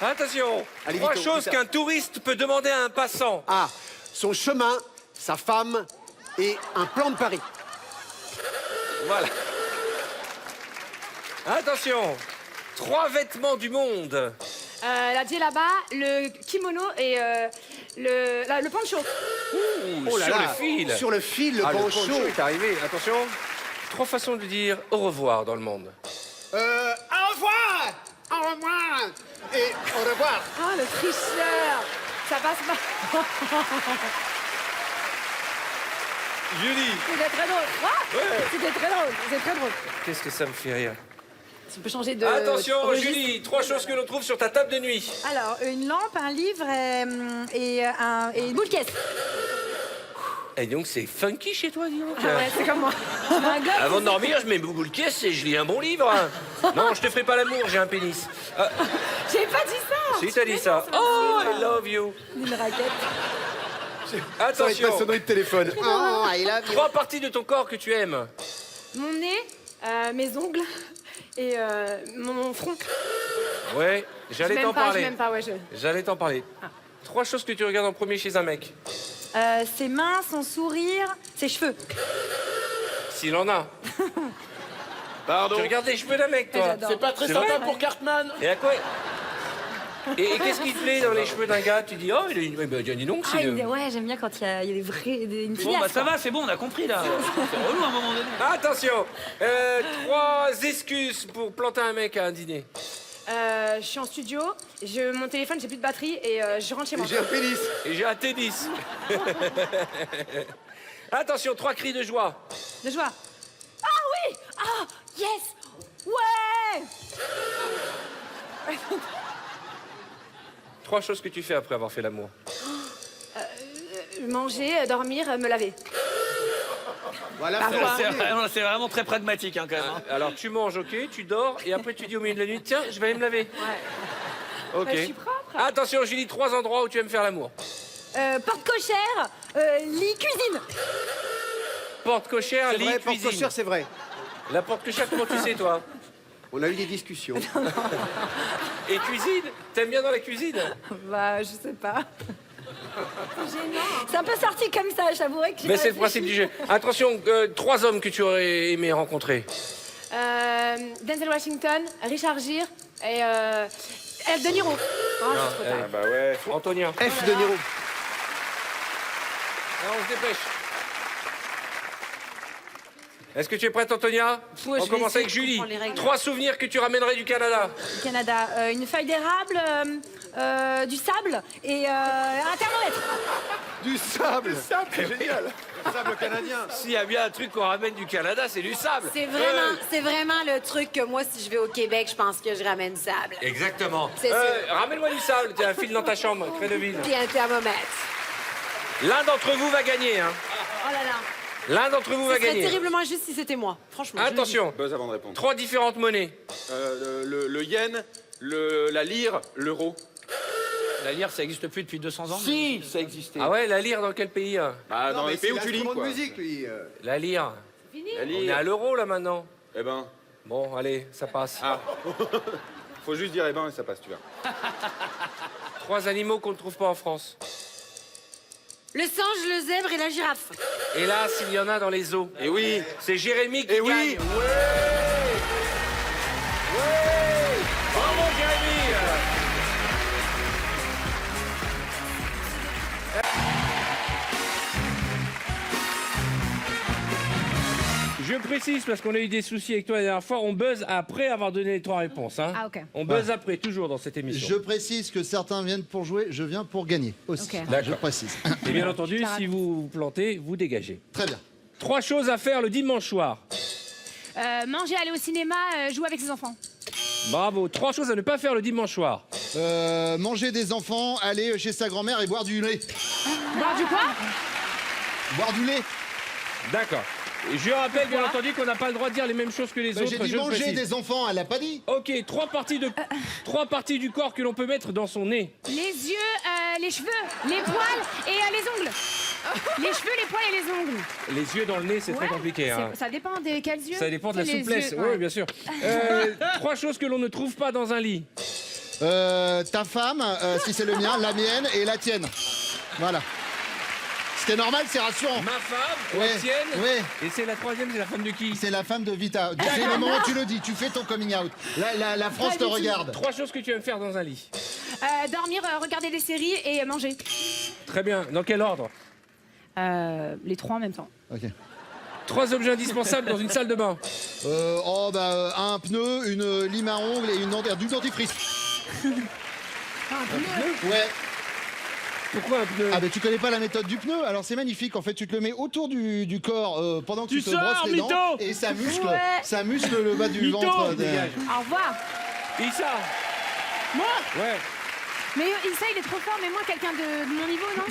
Attention! Allez, 3 vite, choses vite. qu'un touriste peut demander à un passant. Ah, son chemin, sa femme et un plan de Paris. Voilà. Attention! 3 vêtements du monde. La djellaba, le kimono et le poncho. Oh là sur là, le fil. Sur le fil, le Le poncho. poncho est arrivé. Attention. 3 façons de dire au revoir dans le monde. Au revoir. Au revoir. Et au revoir. Ah, le tricheur. Ça passe pas. Julie. C'était très drôle. Ah, c'était très drôle. C'est très drôle. Qu'est-ce que ça me fait rire. Tu peux changer de. Attention, registre. Julie. 3 choses que l'on trouve sur ta table de nuit. Alors, une lampe, un livre et une boule de caisse. Et donc, c'est funky chez toi, dis donc. Ah ouais, c'est comme moi. Je mets un gobe. Avant de dormir, je mets beaucoup de caisse et je lis un bon livre. Non, je te ferai pas l'amour, j'ai un pénis. J'ai pas dit ça. Si, t'as dit ça. Oh, I love you. Une raquette. Ça va être Attention. ma sonnerie de téléphone. Oh, I love you. 3 parties de ton corps que tu aimes. Mon nez, mes ongles et mon front. Ouais, j'allais t'en Je parler. m'aime pas, ouais, J'allais t'en parler. 3 choses que tu regardes en premier chez un mec. Ses mains, son sourire, ses cheveux. S'il en a. Pardon. Tu regardes les cheveux d'un mec, toi. J'adore. C'est pas très C'est sympa vrai pour Cartman. Et à quoi Et qu'est-ce qui te plaît dans les cheveux d'un gars? Tu dis, oh, il a une... Eh ben, dis donc, c'est... Ouais, j'aime bien quand il y a des vrais, une Bon, finesse. bah ça va, c'est bon, on a compris là. C'est relou à un moment donné. Attention 3 excuses pour planter un mec à un dîner. Je suis en studio, mon téléphone, j'ai plus de batterie et je rentre chez moi. J'ai un pénis. Et j'ai un tennis. Attention, 3 cris de joie. De joie. Ah oui! Ah, yes! Ouais! 3 choses que tu fais après avoir fait l'amour. Manger, dormir, me laver. Voilà, C'est vraiment très pragmatique hein, quand même. Hein. Alors tu manges, ok, tu dors, et après tu dis au milieu de la nuit, tiens, je vais aller me laver. Ouais. Ok. Bah, je suis propre. Attention, Julie, 3 endroits où tu aimes faire l'amour. Porte cochère, lit, cuisine. Porte cochère, c'est lit, vrai, porte cuisine. cochère, c'est vrai. La porte cochère, comment tu sais, toi? On a eu des discussions. Et cuisine? T'aimes bien dans la cuisine? Bah, je sais pas. C'est un peu sorti comme ça, j'avouerais que j'ai Mais pas c'est le principe du jeu. Attention, 3 hommes que tu aurais aimé rencontrer. Denzel Washington, Richard Gere et De Niro. Oh, c'est trop tard. Bah ouais. Antonia. F de Niro. Alors, on se dépêche. Est-ce que tu es prête, Antonia? Ouais, On je vais commence essayer avec de Julie. comprendre les règles. 3 souvenirs que tu ramènerais du Canada. Canada, une feuille d'érable, du sable et un thermomètre. Du sable. C'est génial. Sable canadien. S'il y a bien un truc qu'on ramène du Canada, c'est du sable. C'est vraiment le truc que moi, si je vais au Québec, je pense que je ramène sable. Exactement. C'est sûr. Ramène-moi du sable, t'as un fil dans ta chambre, Créneville. Puis un thermomètre. L'un d'entre vous va gagner, hein. Oh là là. L'un d'entre vous va Ce serait gagner. terriblement juste si c'était moi, franchement. je le dis. Attention, Buzz avant de répondre. 3 différentes monnaies. Le yen, la lyre, l'euro. La lyre, ça existe plus depuis 200 ans. Si, ça existait. Ah ouais, la lyre dans quel pays? Bah, dans les pays où tu lis, quoi. La lyre. La On est lyre. à l'euro là maintenant. Eh ben, Bon, allez, ça passe. ah. Faut juste dire eh ben et ça passe, tu vois. 3 animaux qu'on ne trouve pas en France. Le singe, le zèbre et la girafe. Hélas, il y en a dans les zoos. Et oui. C'est Jérémy qui Eh oui. gagne. Bravo, Jérémy. Je précise, parce qu'on a eu des soucis avec toi la dernière fois, on buzz après avoir donné les 3 réponses. Hein. Ah, ok. On buzz après, toujours dans cette émission. Je précise que certains viennent pour jouer, je viens pour gagner aussi. Ok. Je précise. Et bien entendu, si vous vous plantez, vous dégagez. Très bien. 3 choses à faire le dimanche soir. Manger, aller au cinéma, jouer avec ses enfants. Bravo. 3 choses à ne pas faire le dimanche soir. Manger des enfants, aller chez sa grand-mère et boire du lait. Boire du quoi? Boire du lait. D'accord. Je rappelle bien entendu qu'on n'a pas le droit de dire les mêmes choses que les autres. J'ai dit je le manger précise. des enfants, elle l'a pas dit. Ok, 3 parties du corps que l'on peut mettre dans son nez. Les yeux, les cheveux, les poils et les ongles. Les cheveux, les poils et les ongles. Les yeux dans le nez, c'est très compliqué. Hein. Ça dépend des quels yeux. Ça dépend de la Les souplesse. yeux, Oui, ouais. bien sûr. 3 choses que l'on ne trouve pas dans un lit. Ta femme, si c'est le mien, la mienne et la tienne. Voilà. C'était normal, c'est rassurant. Ma femme, Ouais, la tienne. ouais. Et c'est la 3e, c'est la femme de qui? C'est la femme de Vita. C'est le moment où tu le dis, tu fais ton coming out. La France Pas te du tout. regarde. 3 choses que tu aimes faire dans un lit. Dormir, regarder des séries et manger. Très bien. Dans quel ordre? Les 3 en même temps. Ok. 3 objets indispensables dans une salle de bain. Un pneu, une lime à ongles et du dentifrice. Ouais. Pourquoi un pneu? Ah ben tu connais pas la méthode du pneu, alors c'est magnifique. En fait, tu te le mets autour du corps pendant que tu te sors, brosses les dents mytho. et ça muscle, Ouais. ça muscle le bas du Mytho. ventre. Dégage. Au revoir. Issa. Moi? Ouais. Mais Issa, il est trop fort, mais moi, quelqu'un de mon niveau, non?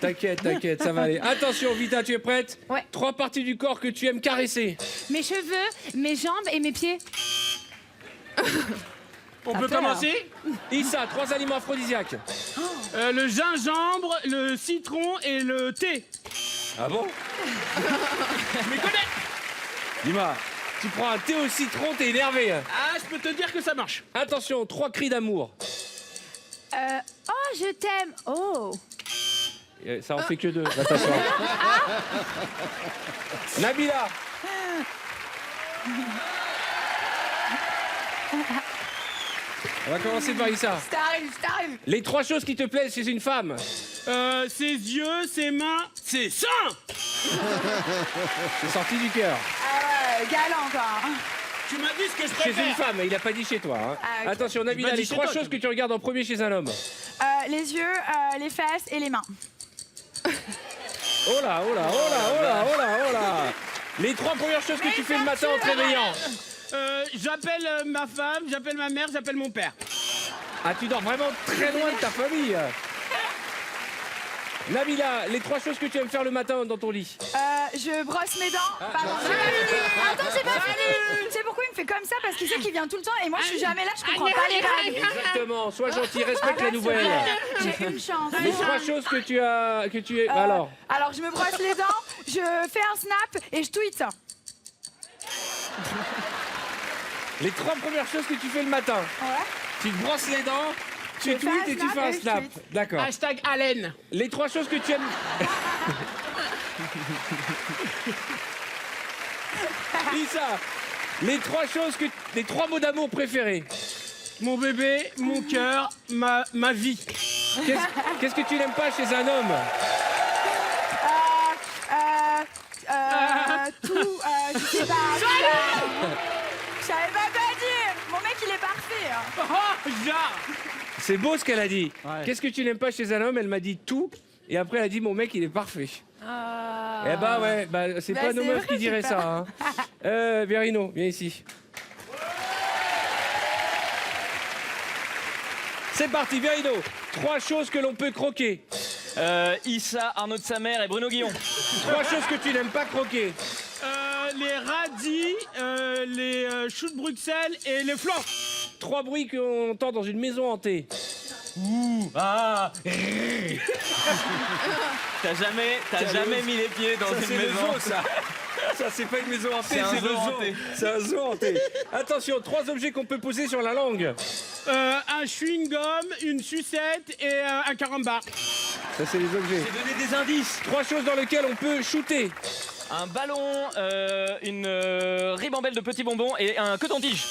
T'inquiète, ça va aller. Attention, Vita, tu es prête? Ouais. 3 parties du corps que tu aimes caresser. Mes cheveux, mes jambes et mes pieds. On Ça peut fait, alors. commencer? Issa, 3 aliments aphrodisiaques. Le gingembre, le citron et le thé. Ah bon? Je m'y connais. Dis-moi, tu prends un thé au citron, t'es énervé. Hein. Ah, je peux te dire que ça marche. Attention, 3 cris d'amour. Oh, je t'aime. Oh. Ça en fait que 2. Va t'asseoir. Nabila. On va commencer par Issa. Je t'arrive. Les 3 choses qui te plaisent chez une femme. Ses yeux, ses mains, ses seins. C'est sorti du cœur. Ah ouais, galant encore. Tu m'as dit ce que je Chez une préfère. femme, il a pas dit chez toi. Hein. Ah, ok. Attention, Nabila, Il m'a dit les chez 3 toi, choses tu que tu regardes en premier chez un homme. Les yeux, les fesses et les mains. Oh là, oh là, oh là, oh là, oh là, oh là. Les 3 premières choses que tu fais le matin en te réveillant. J'appelle ma femme, j'appelle ma mère, j'appelle mon père. Ah, tu dors vraiment très loin de ta famille. Nabila, les 3 choses que tu aimes faire le matin dans ton lit. Je brosse mes dents. Pardon, j'ai pas fini. Attends, j'ai pas fini. Tu sais pourquoi il me fait comme ça? Parce qu'il sait qu'il vient tout le temps et moi je suis jamais là, je comprends pas les règles. Exactement, sois gentil, respecte la nouvelle. J'ai une chance. Les 3 choses que tu as. Que tu es. Alors. Alors je me brosse les dents, je fais un snap et je tweete. Les 3 premières choses que tu fais le matin. Ouais. Tu te brosses les dents, tu Je fais tweets un et tu snap fais un et je snap. tweete. D'accord. Hashtag Allen. Les 3 choses que tu aimes. Lisa, les 3 choses que. Les 3 mots d'amour préférés. Mon bébé, mon cœur, ma vie. Qu'est-ce que tu n'aimes pas chez un homme? Tout, je sais pas. Je savais pas quoi dire. Mon mec, il est parfait. Hein. Oh, genre. C'est beau ce qu'elle a dit. Ouais. Qu'est-ce que tu n'aimes pas chez un homme? Elle m'a dit tout. Et après, elle a dit mon mec, il est parfait. Eh bah ouais, c'est Bah, pas nos c'est meufs vrai, qui diraient c'est ça. Hein. Verino, viens ici. C'est parti, Verino. 3 choses que l'on peut croquer. Issa, Arnaud de sa mère et Bruno Guillon. 3 choses que tu n'aimes pas croquer. Les radis, les choux de Bruxelles et les flancs. 3 bruits qu'on entend dans une maison hantée. Ah. T'as jamais mis les pieds dans une maison. Ça, c'est pas une maison hantée, C'est un c'est zoo le zoo. hanté. C'est un zoo hanté. Attention, 3 objets qu'on peut poser sur la langue. Un chewing-gum, une sucette et un carambar. Ça, c'est les objets. J'ai donné des indices. 3 choses dans lesquelles on peut shooter. Un ballon, une ribambelle de petits bonbons et un coton-tige.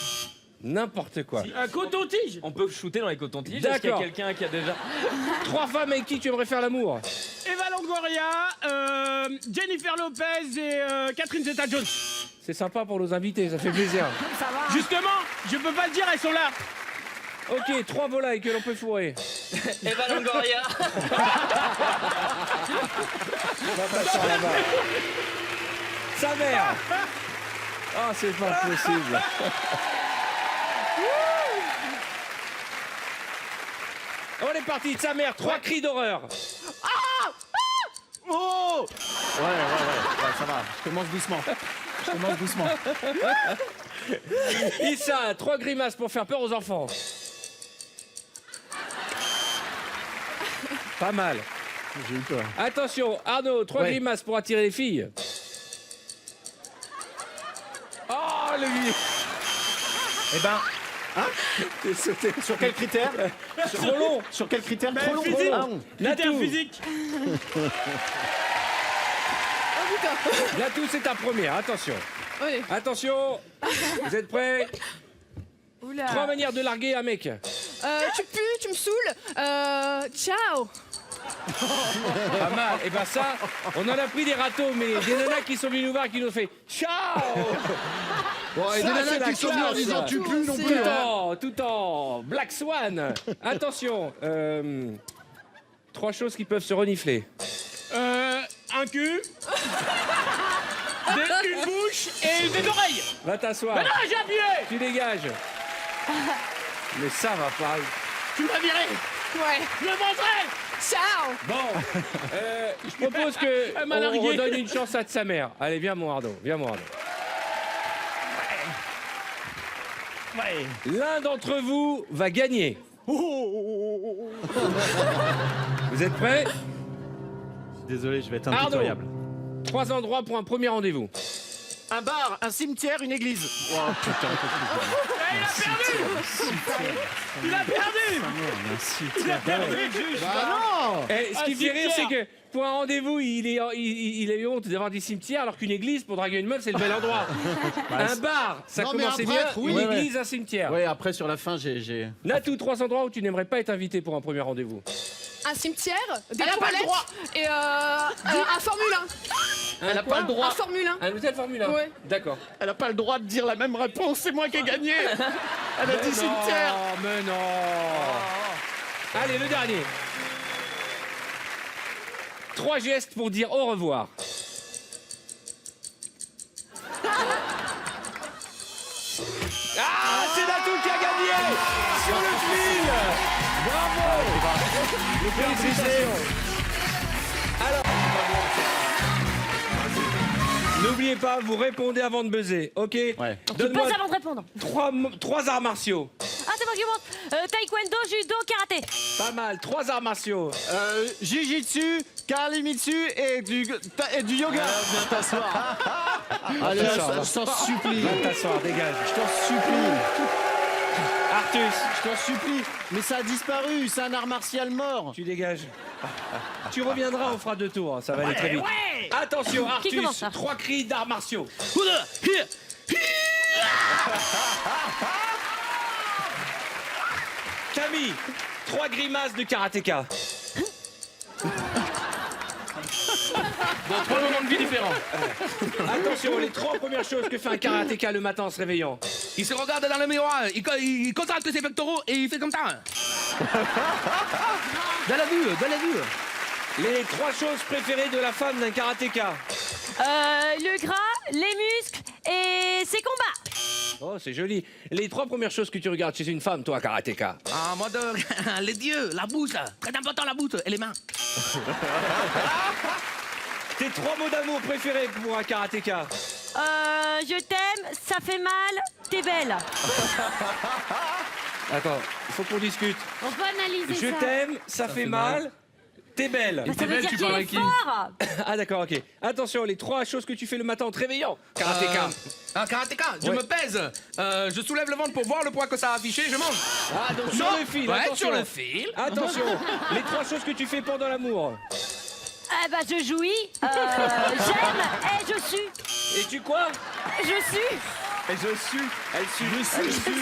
N'importe quoi. Un coton-tige. On peut shooter dans les cotons-tiges. Est-ce qu'il y a D'accord. quelqu'un qui a déjà... 3 femmes avec qui tu aimerais faire l'amour. Eva Longoria, Jennifer Lopez et Catherine Zeta-Jones. C'est sympa pour nos invités, ça fait plaisir. Ça va. Justement, je peux pas le dire, elles sont là. Ok, 3 volailles que l'on peut fourrer. Eva Longoria. Sa mère. Ah, c'est pas possible. On est parti de sa mère, 3 cris d'horreur. Oh. Ouais, ça va. Je commence doucement. Issa, 3 grimaces pour faire peur aux enfants. Pas mal. J'ai eu peur. Attention, Arnaud, 3 Ouais. grimaces pour attirer les filles. Oh, le Eh ben, T'es sauté. Sur quel critère? Trop long. Sur quel critère? Ben, Trop long. physique. Ah, bon. Critère Natou. physique. Natou, c'est ta première, attention. Oui. Attention, vous êtes prêts? Oula. 3 manières de larguer un mec. Tu pues, tu me saoules. Ciao. Pas mal. Et ben ça, on en a pris des râteaux, mais des nanas qui sont venues nous voir qui nous ont fait ciao. Bon, et Ça, des c'est nanas la qui sont venues en classe. disant tu pues non C'est, plus. Tout en Black Swan. Attention, 3 choses qui peuvent se renifler. Un cul. Une bouche et des oreilles. Va t'asseoir. Ah non, j'ai appuyé. Tu dégages. Mais ça va pas. Tu m'as viré. Ouais. Je le montrerai. Ciao. Bon, je propose que Elle m'a on largué. redonne une chance à de sa mère. Allez, viens mon Arnaud, viens mon Arnaud. Ouais. L'un d'entre vous va gagner. Vous êtes prêts? Désolé, je vais être Arnaud, impitoyable. 3 endroits pour un premier rendez-vous. Un bar, un cimetière, une église. Oh putain, Il a perdu. Il a perdu. bah non. Eh, ce Un qui me fait rire, c'est cimetière. que pour un rendez-vous, il a eu honte d'avoir des cimetières, alors qu'une église, pour draguer une meuf, c'est le bel endroit. Un bar, ça Non, mais un commençait bien. prêtre, oui. Une Ouais, église, un cimetière. Ouais, après sur la fin, j'ai. Natou, 3 endroits où tu n'aimerais pas être invité pour un premier rendez-vous. Un cimetière, des Elle a pas le toilettes droit. et un Formule Elle Un Formule 1. Un hôtel Formule 1. Ouais. D'accord. Elle a pas le droit de dire la même réponse, c'est moi qui ai gagné. Elle a dit Non, cimetière. mais non. Allez, le dernier. 3 gestes pour dire au revoir. Ah, c'est Natou qui a gagné sur le fil. Bravo. Félicitations. Alors, n'oubliez pas, vous répondez avant de buzzer, ok? Ouais. Donne-moi Pose avant de répondre. 3 arts martiaux. Ah, c'est moi qui monte. Taekwondo, judo, karaté. Pas mal, 3 arts martiaux. Jiu-jitsu, Kalimitsu et du yoga. Viens t'asseoir. Allez, je t'en supplie. Va t'asseoir, dégage. Je t'en supplie. Artus, Je t'en supplie. Mais ça a disparu, c'est un art martial mort. tu dégages. Tu reviendras, on fera 2 tours, ça va aller très vite. Attention, Qui commence, Artus, là 3 cris d'arts martiaux. Camille, 3 grimaces de karatéka. Dans 3 moments de vie différents. Attention, les 3 premières choses que fait un karatéka le matin en se réveillant. Il se regarde dans le miroir, il contracte ses pectoraux et il fait comme ça. Dans la vue, dans la vue. Les 3 choses préférées de la femme d'un karatéka. Le gras, les muscles et ses combats. Oh, c'est joli. Les 3 premières choses que tu regardes chez une femme, toi, karatéka. Ah, moi, les yeux, la bouche, très important la bouche et les mains. Tes 3 mots d'amour préférés pour un karatéka. Je t'aime, ça fait mal, t'es belle. Attends, il faut qu'on discute. On peut analyser Je t'aime, ça fait mal. T'es belle. Bah, ça veut dire qu'il est fort. Ah d'accord, ok. Attention, les 3 choses que tu fais le matin en te réveillant. Karatéka. Karatéka, je me pèse, je soulève le ventre pour voir le poids que ça a affiché, je mange. Ah donc sur le fil, ouais, attention. sur le fil. Attention, les 3 choses que tu fais pendant l'amour. Ah bah je jouis, j'aime et je suis. Et tu quoi? Je suis. Et je suis. Elle suit. Elle suit.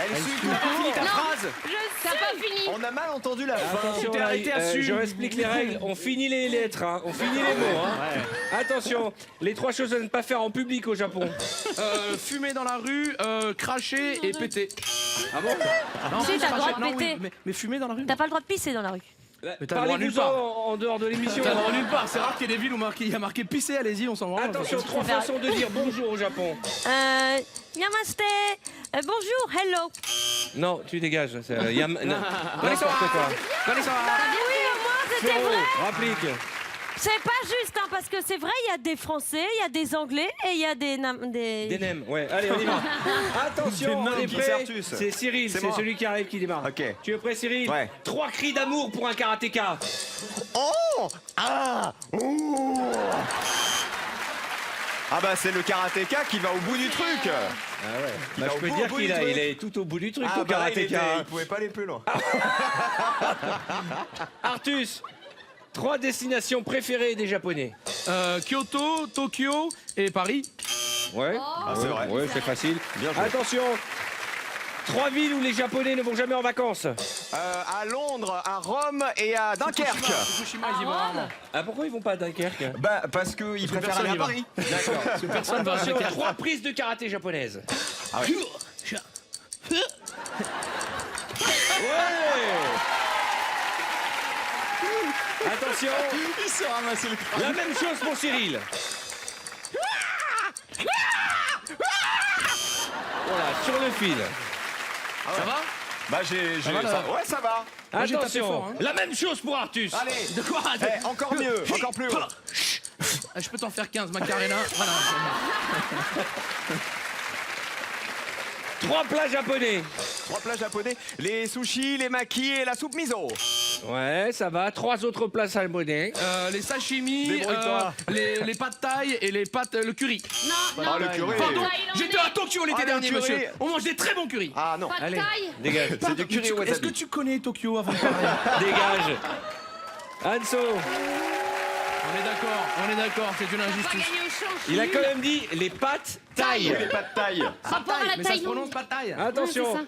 Elle suit. T'as pas fini ta phrase? T'as pas fini. On a mal entendu la fin. Attention, Tu t'es arrêté à su. je explique les règles. On finit les lettres, hein. On finit les mots. Hein. Attention, les 3 choses à ne pas faire en public au Japon. Fumer dans la rue, cracher et péter. Ah bon? Non, Si, t'as le droit de non, péter. oui, mais fumer dans la rue. T'as pas le droit de pisser dans la rue. Mais t'as le droit nulle Parlez-vous part. en dehors de l'émission. T'as le droit nulle part. C'est rare qu'il y ait des villes où il y a marqué pisser, allez-y, on s'en va. Attention, 3 façons de dire bonjour au Japon. Namaste. Bonjour, hello. Non, tu dégages. N'importe quoi. Oui, au moins c'était Floro, vrai. rapplique. C'est pas juste, hein, parce que c'est vrai, il y a des Français, il y a des Anglais et il y a des Des nems, ouais. Allez, on y va. Attention, on est qui, prêt. Certus? C'est Cyril, c'est moi. celui qui arrive qui démarre. Ok. Tu es prêt, Cyril? Ouais. 3 cris d'amour pour un karatéka. Oh. Ah. Ouh. Ah bah c'est le karatéka qui va au bout du truc. Ah ouais. Il Bah, va je au peux bout, dire au bout qu'il du a, truc. il est tout au bout du truc, Ah ton bah là, karatéka. il pouvait pas aller plus loin. Artus, 3 destinations préférées des Japonais. Kyoto, Tokyo et Paris. Ouais. Ah, c'est vrai. Ouais, c'est facile. Bien joué. Attention. 3 villes où les Japonais ne vont jamais en vacances. À Londres, à Rome et à Dunkerque. Fukushima, ils y vont rarement. Ah, pourquoi ils vont pas à Dunkerque? Bah parce qu'ils préfèrent aller à Paris. D'accord. Personne va à Attention, Dunkerque. 3 prises de karaté japonaises. Ah ouais. Attention, Il s'est ramassé le crâne. la même chose pour Cyril. Voilà, sur le fil. Ça va? Bah j'ai. va, là Ouais ça va. Moi, j'ai tapé Attention, fort, hein. la même chose pour Artus. Allez. De quoi? Encore mieux, encore plus haut. Je peux t'en faire 15, Macarena. Voilà. 3 plats japonais. 3 plats japonais, les sushis, les makis et la soupe miso. Ouais, ça va. 3 autres plats japonais. Les sashimi, Débrouille-toi. les pâtes thaï et les pâtes, le curry. Non, Ah non. le curry. Pardon, Thaïlandais. j'étais à Tokyo l'été Ah, le dernier, curry. monsieur. On mange des très bons curry. Ah non. Pas de Allez, taille. dégage. C'est du curry au Est-ce wasabi. que tu connais Tokyo avant de parler? Dégage. Anso, On est d'accord, c'est une Pas injustice. gagner au change. il a quand même dit les pâtes taille. Les pas de taille. Rapport à la Mais ça taille. se prononce pas taille. Ouais, c'est Attention, ça.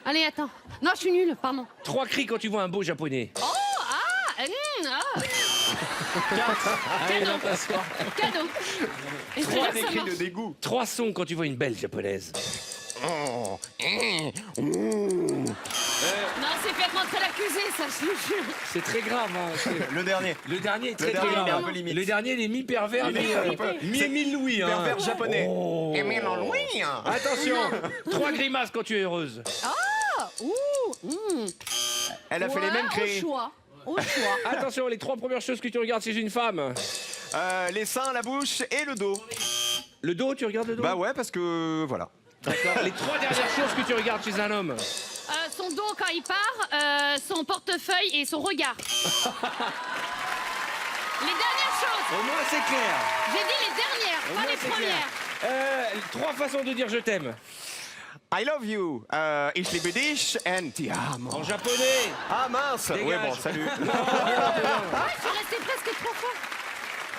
Allez, attends. Non, je suis nulle, pardon. 3 cris quand tu vois un beau japonais. Oh, Cadeau. Cadeau. Et je te jure que ça marche. dégoût. 3 sons quand tu vois une belle japonaise. Oh. Non, c'est faire rentrer l'accusé, ça, je te jure. C'est très grave. Hein. Le dernier. Le dernier est très, dernier, très il est grave. un peu limite. Le dernier, il est mi-pervers, mi-Émile Louis. Hein. Pervers japonais. Oh. Émile Louis. Attention, 3 grimaces quand tu es heureuse. Elle a fait les mêmes Au cris. choix. Au choix. Attention, les 3 premières choses que tu regardes chez une femme. Les seins, la bouche et le dos. Le dos, tu regardes le dos? Bah ouais parce que voilà. D'accord. Les 3 dernières choses que tu regardes chez un homme. Son dos quand il part, son portefeuille et son regard. Les dernières choses. Au moins, c'est clair. J'ai dit les dernières, pas moins, les c'est premières. 3 façons de dire je t'aime. I love you. Ich liebe dich and ti amo. En japonais. Ah mince. Dégage. Ouais bon salut. Ouais, je suis restée presque 3 fois.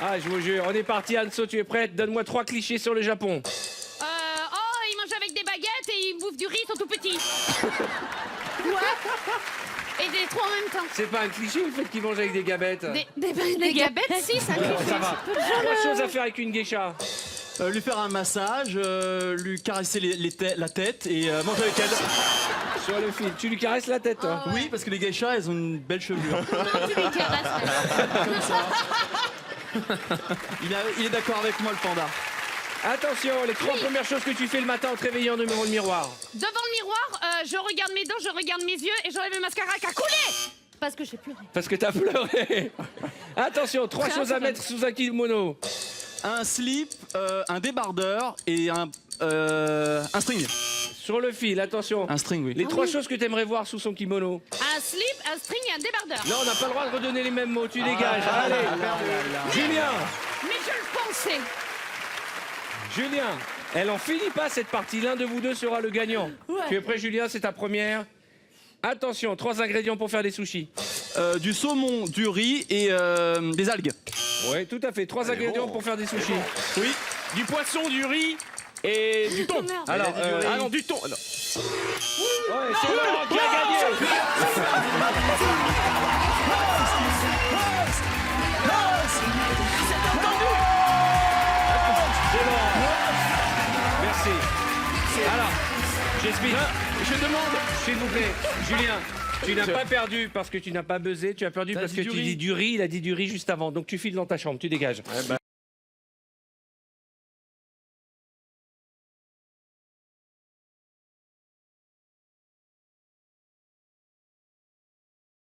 Ah, je vous jure. On est parti, Anso, tu es prête? Donne-moi 3 clichés sur le Japon. Il mange avec des baguettes et il bouffe du riz, ils sont tout petits. Ouais. Et des trois en même temps. C'est pas un cliché le fait qu'il mange avec des gabettes? Des gabettes, si, ça Bon, ça va. Trois choses à faire avec une geisha. Lui faire un massage, lui caresser la tête et manger avec elle. Sur le fil. Tu lui caresses la tête, toi? ouais. Oui, parce que les geishas, elles ont une belle chevelure. Comment tu lui caresses? Comme ça. Il est d'accord avec moi, le panda. Attention, les trois premières choses que tu fais le matin en te réveillant devant le miroir. Devant le miroir, je regarde mes dents, je regarde mes yeux et j'enlève le mascara qui a coulé. Parce que j'ai pleuré. Parce que t'as pleuré. Attention, trois choses à mettre sous un kimono. Un slip, un débardeur et un string. Sur le fil, attention. Un string, oui. Les trois choses que t'aimerais voir sous son kimono. Un slip, un string et un débardeur. Non, on n'a pas le droit de redonner les mêmes mots, tu dégages. Allez, Julien. Mais je le pensais. Julien, elle en finit pas cette partie. L'un de vous deux sera le gagnant. Ouais. Tu es prêt, Julien? C'est ta première. Attention, 3 ingrédients pour faire des sushis. Du saumon, du riz et des algues. Oui, tout à fait. 3 ingrédients pour faire des sushis. Oui. Du poisson, du riz et du thon. Merde. Alors, Ah non, du thon. Non. ouais, c'est Laurent qui a gagné. C'est Laurent. Merci. Alors, j'explique. Je demande. S'il vous plaît, Julien, tu n'as pas perdu parce que tu n'as pas buzzé, tu as perdu T'as parce dit que du tu riz. dis du riz, il a dit du riz juste avant. Donc tu files dans ta chambre, tu dégages.